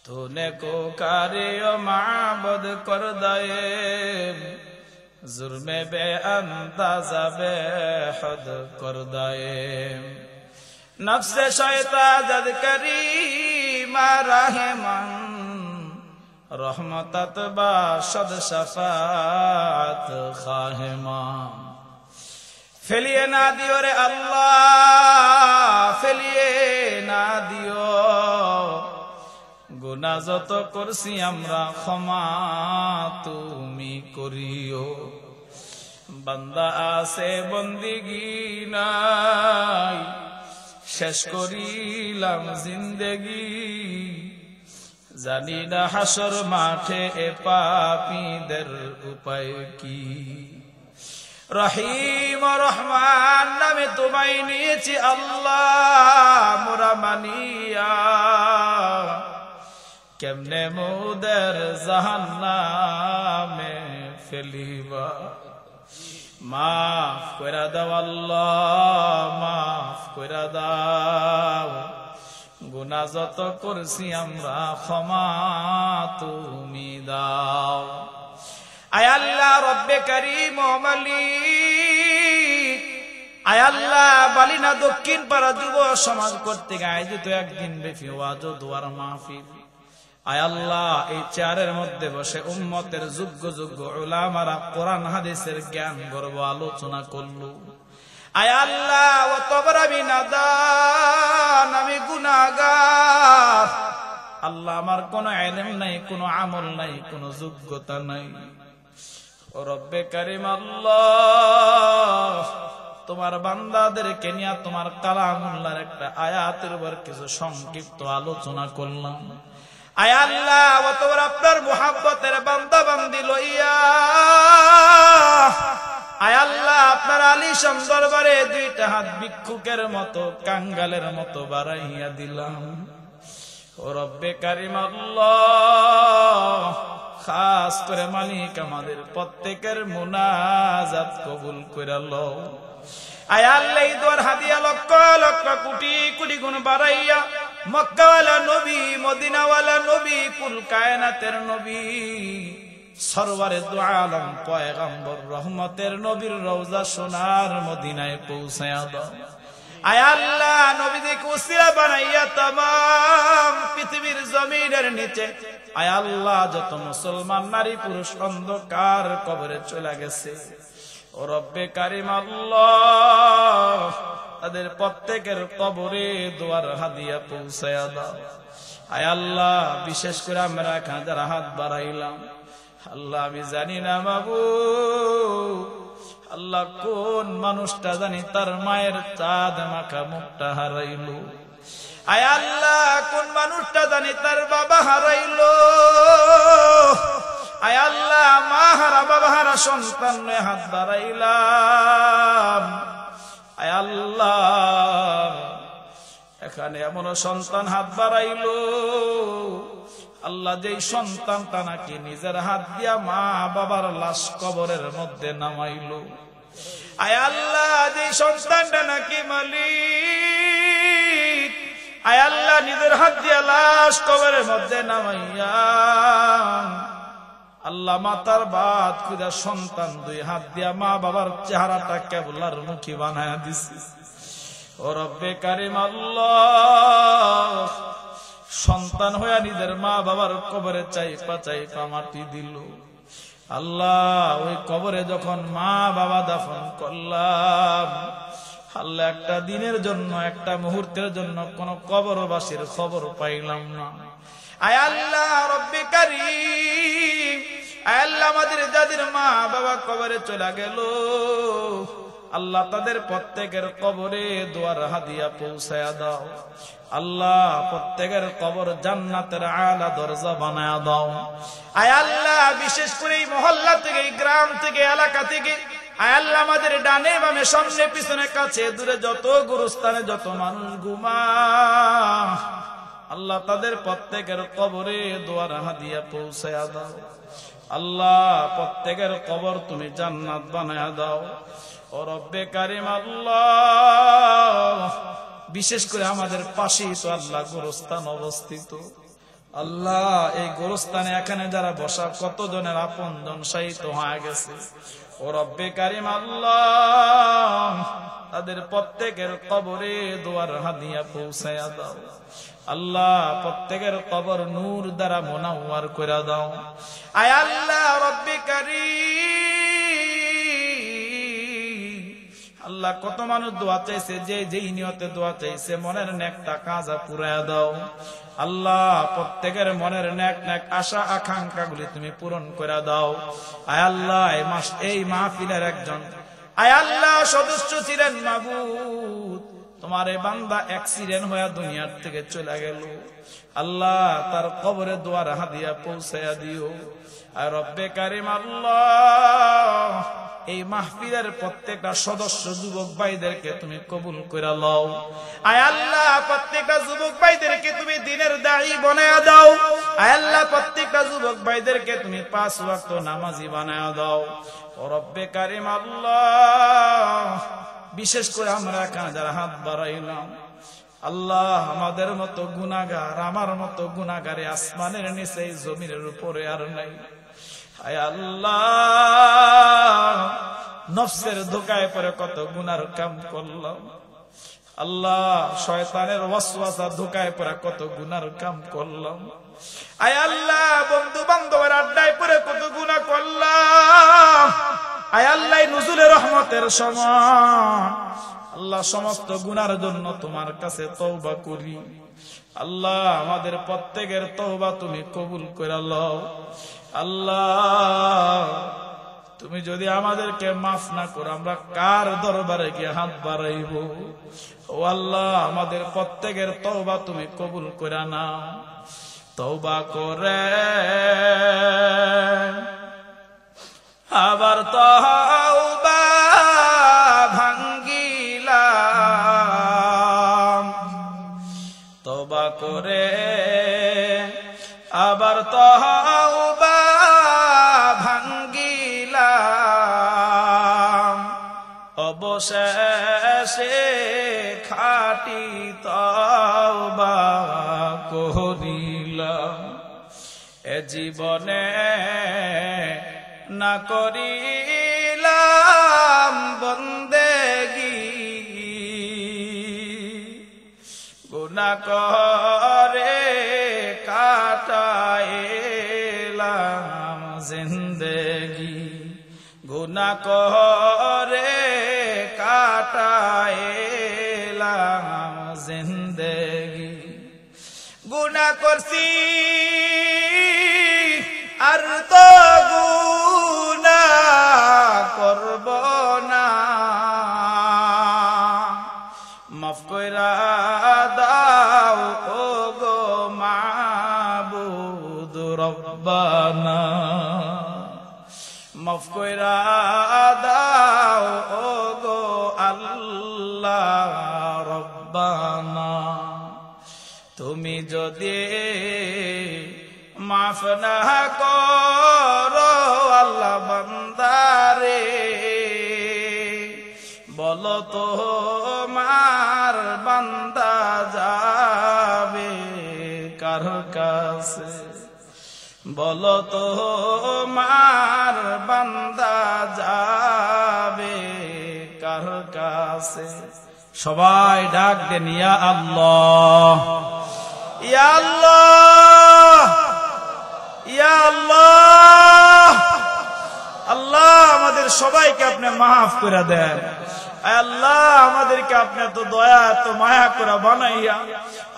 तूने को कार्य माबद कर दए जुर्मे बे अंदाज़ा बेहद कर दए नफ्स शैता जद करी रहमान रहमतत बाशद शफात खाहिमान फेलिए ना दियो रे अल्लाह फेलिए ना दियो গুনাহ যত করছি আমরা ক্ষমা তুমি করিও। বান্দা আছে বন্দিগি নাই, শেষ করিলাম জিন্দেগি, জানি না হাসর মাঠে এ পাপীদের উপায় কি। রহিম রহমান নামে তোমায় নিয়েছি আল্লাহ মোরা মানিয়া, কেমনে মোদের জাহান্নামে ফেলিবা। মাফ কইরা দাও আল্লাহ, মাফ কইরা দাও, গুনাহ যত করছি আমরা ক্ষমা তুমি দাও। আয় আল্লাহ রব্বে কারীম ও মালিক, আয় আল্লাহ বালিনা দক্ষিণ পাড়া যুব সমাজ কর্তৃক আয়োজিত একদিন ব্যাপী ওয়াজ ও দোয়ার মাহফিল, আয় আল্লাহ এই চেয়ারের মধ্যে বসে উম্মতের যোগ্য যোগ্য উলামারা কোরআন হাদিসের জ্ঞান গর্ব আলোচনা করলো। আয় আল্লাহ অতবার আমি নাদান, আমি গুনাহগার আল্লাহ, আমার কোনো ইলম নাই, কোনো আমল নাই, কোনো যোগ্যতা নাই। ও রব্বে কারীম আল্লাহ, তোমার বান্দাদেরকে নিয়ে তোমার কালামুল্লাহর একটা আয়াতের উপর কিছু সংক্ষিপ্ত আলোচনা করলাম। আয় আল্লাহ অতবার আপনার মুহাব্বতের বান্দা বান্দি লইয়া, আয় আল্লাহ আপনার আলিশান দরবারে দুইটা হাত ভিক্ষুকের মতো কাঙ্গালের মতো বাড়াইয়া দিলাম। ও রব্বে কারীম আল্লাহ, খাস করে মালিক আমাদের প্রত্যেকের মুনাজাত কবুল কইরা লও। আয় আল্লাহ এই দোয়ার হাদিয়া লক্ষ লক্ষ কোটি কোটি গুণ বাড়াইয়া মক্কাওয়ালা নবী, মদিনাওয়ালা নবী, কুল কায়নাতের নবী, সরওয়ারে দু আলম পয়গম্বর রহমতের নবীর রওজা সোনার মদিনায় পৌঁছায়া দাও। আয় আল্লাহ নবীকে উসিলা বানাইয়া तमाम পৃথিবীর জমিনের নিচে আয় আল্লাহ যত মুসলমান নারী পুরুষ অন্ধকার কবরে চলে গেছে, ও রব্বে কারীম আল্লাহ তাদের প্রত্যেকের কবরে দোয়ার হাদিয়া পৌঁছায়া দাও। আয় আল্লাহ বিশেষ করে আমরা এখানে যারা হাত বাড়াইলাম, আল্লাহ আমি জানি না মাবুদ, আল্লাহ কোন মানুষটা জানি তার মায়ের চাঁদ মাখা মুখটা হারাইলো। আয় আল্লাহ কোন মানুষটা জানি তার বাবা হারাইলো। আয় আল্লাহ মা হারা বাবা হারা সন্তান নয় হাত বাড়াইলাম। আয় আল্লাহ এখানে এমন সন্তান হাত বাড়াইলো, আল্লাহ যেই সন্তানটা নাকি নিজের হাত দিয়া মা বাবার লাশ কবরের মধ্যে নামাইলো। আয় আল্লাহ যেই সন্তানটা নাকি মালিক, আয় আল্লাহ নিজের হাত দিয়া লাশ কবরের মধ্যে নামাইয়া আল্লাহ মাতার বাদ খুদা সন্তান দুই হাত দিয়া মা বাবার চেহারাটা কেবলার মুখী বানায়া দিছে। ও রব্বে কারীম আল্লাহ সন্তান হইয়া নিজের মা বাবার কবরে চাইপা চাইপা মাটি দিল। আল্লাহ ওই কবরে যখন মা বাবা দাফন করলাম, আল্লাহ একটা দিনের জন্য একটা মুহূর্তের জন্য কোন কবরবাসীর খবর পাইলাম না। আয় আল্লাহ রব্বে কারীম, আয় আল্লাহ আমাদের যাদের মা বাবা কবরে চলে গেল, আল্লাহ তাদের প্রত্যেকের কবরে দোয়ার হাদিয়া পৌঁছায়া দাও। আল্লাহ প্রত্যেকের কবর জান্নাতের আলা দরজা বানায়া দাও। আয় আল্লাহ বিশেষ করে এই মহল্লা থেকে, এই গ্রাম থেকে, এলাকা থেকে, আয় আল্লাহ আমাদের ডানে বামে সামনে পিছনে কাছে দূরে যত গুরুস্থানে যত মানুষ ঘুমা, আল্লাহ তাদের প্রত্যেকের কবরে দোয়ার হাদিয়া পৌঁছায়া দাও। আল্লাহ প্রত্যেকের কবর তুমি জান্নাত বানায়া দাও। ও রব্বে কারীম আল্লাহ বিশেষ করে আমাদের পাশেই তো আল্লাহ গোরস্থান অবস্থিত। আল্লাহ এই গোরস্থানে এখানে যারা বসা কত জনের আপন জন শায়িত হয়ে গেছে, ও রব্বে কারীম আল্লাহ তাদের প্রত্যেকের কবরে দোয়ার হাদিয়া পৌঁছায়া দাও। আল্লাহ প্রত্যেকের কবর নূর দ্বারা মুনাওয়ার করে দাও। আয় আল্লাহ রব্বে কারীম আল্লাহ কত মানুষ দোয়া চাইছে, যে যেই নিয়তে দোয়া চাইছে মনের নেকটা কাজা পুরায়া দাও। আল্লাহ প্রত্যেকের মনের নেক নেক আশা আকাঙ্ক্ষা গুলি তুমি পূরণ করে দাও। আয় আল্লাহ এই মাহফিলের একজন আয় আল্লাহ সদস্য ছিলেন মাবুদ, তোমার এই বান্দা অ্যাক্সিডেন্ট হয়ে দুনিয়ার থেকে চলে গেল। আল্লাহ তার কবরে দোয়ার হাদিয়া পৌঁছায়া দিও। আর রব্বে কারিম আল্লাহ এই মাহফিলের প্রত্যেকটা সদস্য যুবক ভাইদেরকে তুমি কবুল করে লও। আয় আল্লাহ প্রত্যেকটা যুবক ভাইদেরকে তুমি দ্বীনের দায়ী বানায়া দাও। আয় আল্লাহ প্রত্যেকটা যুবক ভাইদেরকে তুমি 5 ওয়াক্ত নামাজি বানায়া দাও। ও রব্বে কারিম আল্লাহ বিশেষ করে আমরা এখানে যারা হাত বাড়াইলাম, আল্লাহ আমাদের মতো গুনাহগার, আমার মতো গুনাহগারে আসমানের নিচে জমিনের উপরে আর নাই। আয় আল্লাহ নফসের ধোঁকায় পরে কত গুনার কাম করলাম। আল্লাহ শয়তানের ওয়াসওয়াসা ধোঁকায় পরে কত গুনার কাম করলাম। আয় আল্লাহ বন্ধু বান্ধবের আড্ডায় পরে কত গুনাহ করলাম। আয় আল্লাহ নুজুলের রহমতের সময় আল্লাহ সমস্ত গুনার জন্য তোমার কাছে তওবা করি। আল্লাহ আমাদের প্রত্যেকের তওবা তুমি কবুল করে লও। আল্লাহ তুমি যদি আমাদেরকে মাফ না করো আমরা কার দরবারে গিয়ে হাত বাড়াইব? ও আল্লাহ আমাদের প্রত্যেকের তওবা তুমি কবুল করে নাও। তওবা করে আবার তওবা ভাঙ্গিলাম, তওবা করে আবার তওবা ভাঙ্গিলাম, অবশেষে খাঁটি তওবা করিলাম। এ জীবনে না করিলাম বন্দেগী, গুনাহ করে কাটাইলাম জিন্দেগি, গুনাহ করে কাটাইলাম জিন্দেগি। গুনাহ করছি আর তো গুনাহ করব না, মাফ কইরা দাও ও গো মাবুদ রব্বানা, মাফ কইরা দাও ও গো আল্লাহ রব্বানা। তুমি যদি মাফ না করো আল্লাহ বান্দারে, বলো তো মার বান্দা যাবে কার কাছে? বলো তো মার বান্দা যাবে কার কাছে? সবাই ডাক দেন ইয়া আল্লাহ, ইয়া আল্লাহ, ইয়া আল্লাহ। আল্লাহ আমাদের সবাইকে আপনি মাফ করে দেন। আল্লাহ আমাদেরকে আপনি তো দয়া তো মায়া করে বানাইয়া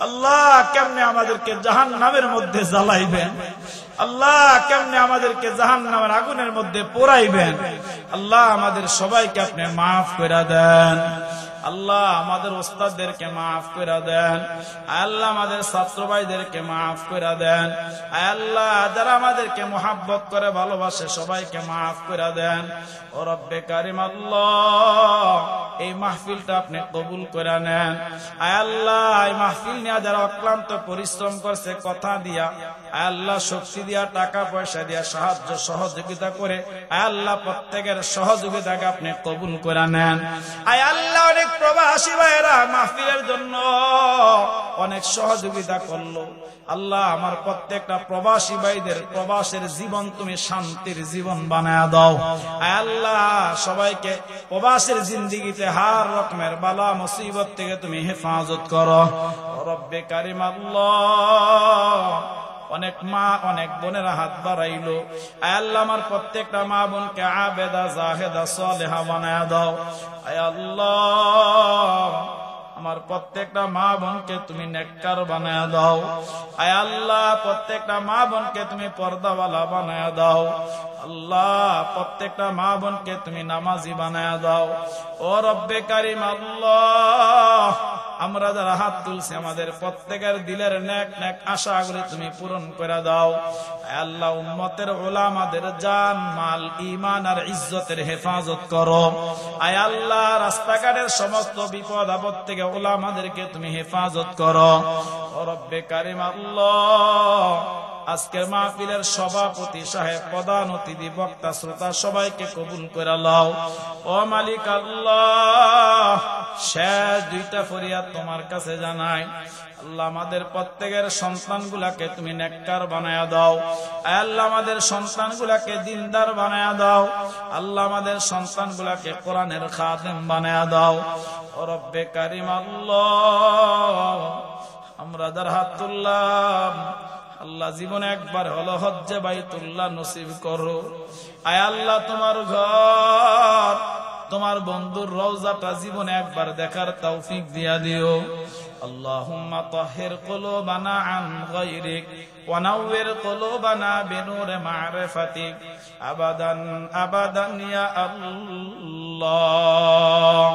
আল্লাহ কেমনে আমাদেরকে জাহান্নামের মধ্যে জ্বালাইবেন, আল্লাহ কেমনে আমাদেরকে জাহান্নামের আগুনের মধ্যে পোড়াইবেন। আল্লাহ আমাদের সবাইকে আপনি মাফ করে দেন। আল্লাহ আমাদের ওস্তাদদেরকে মাফ করে দেন। আল্লাহ আমাদের ছাত্র ভাইদেরকে মাফ করে দেন। আল্লাহ যারা আমাদেরকে মোহাব্বত করে ভালোবাসে সবাইকে মাফ করে দেন। ও রব্বে কারিম আল্লাহ এই মাহফিলটা আপনি কবুল করে নেন। আল্লাহ এই মাহফিল নিয়ে যারা অক্লান্ত পরিশ্রম করছে কথা দিয়া, আল্লাহ শক্তি দিয়া, টাকা পয়সা দিয়া, সাহায্য সহযোগিতা করে আল্লাহ প্রত্যেকের সহযোগিতাকে আপনি কবুল করে নেন। আল্লাহ অনেক প্রবাসী ভাইয়েরা মাহফিলের জন্য অনেক সহযোগিতা করলো। আল্লাহ আমার প্রত্যেকটা প্রবাসী ভাইদের প্রবাসের জীবন তুমি শান্তির জীবন বানায়া দাও। আল্লাহ সবাইকে প্রবাসের জিন্দেগিতে হার রকমের বালা মুসিবত থেকে তুমি হেফাজত করো। রব্বে কারিম আল্লাহ অনেক মা অনেক বোনেরা হাত বাড়াইলো। আয় আল্লাহ আমার প্রত্যেকটা মা বোনকে আবেদা জাহেদা সালেহা বানায়া দাও। আয় আল্লাহ আমার প্রত্যেকটা মা বোনকে তুমি নেককার বানায়া দাও। আয় আল্লাহ প্রত্যেকটা মা বোনকে তুমি পর্দাওয়ালা বানায়া দাও। আল্লাহ প্রত্যেকটা মা বোনকে তুমি নামাজি বানায়া দাও। ও রব্বে কারিম আল্লাহ আমরা যারা হাত তুলছি আমাদের প্রত্যেকের দিলের নেক নেক আশাগুলি তুমি পূরণ করে দাও। আল্লাহ উম্মতের উলামাদের জান মাল ঈমান আর ইজ্জতের হেফাজত করো। আয় আল্লাহ রাস্তাঘাটের সমস্ত বিপদ আপদ থেকে উলামাদেরকে তুমি হেফাজত করো। ও রব্বে কারিম আল্লাহ আজকের মাহফিলের সভাপতি সাহেব, প্রধান অতিথি, বক্তা, শ্রোতা সবাইকে কবুল করে নাও। ও মালিক আল্লাহ শেষ দুইটা ফরিয়াদ তোমার কাছে জানাই। আল্লাহ আমাদের প্রত্যেকের সন্তানগুলাকে তুমি নেককার বানায়া দাও। আল্লাহ আমাদের সন্তানগুলাকে দিনদার বানায়া দাও। আল্লাহ আমাদের সন্তানগুলাকে কোরআনের খাদেম বানায়া দাও। ও রব্বে কারিম আল্লাহ আমরা যারা হাত তুললাম আল্লাহ জীবনে একবার হলো হজ্জে বাইতুল্লাহ নসিব করো। আয় আল্লাহ তোমার ঘর তোমার বন্ধুর রওজাটা জীবনে একবার দেখার তৌফিক দিয়া দিও। اللهم طهر قلوبنا عن غيرك ونور قلوبنا بنور معرفتك أبدا أبدا يا الله.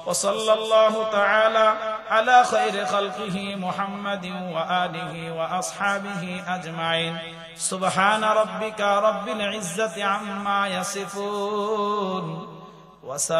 وصلى الله تعالى على خير خلقه محمد وآله وأصحابه أجمعين. سبحان ربك رب العزة عما يصفون وسلام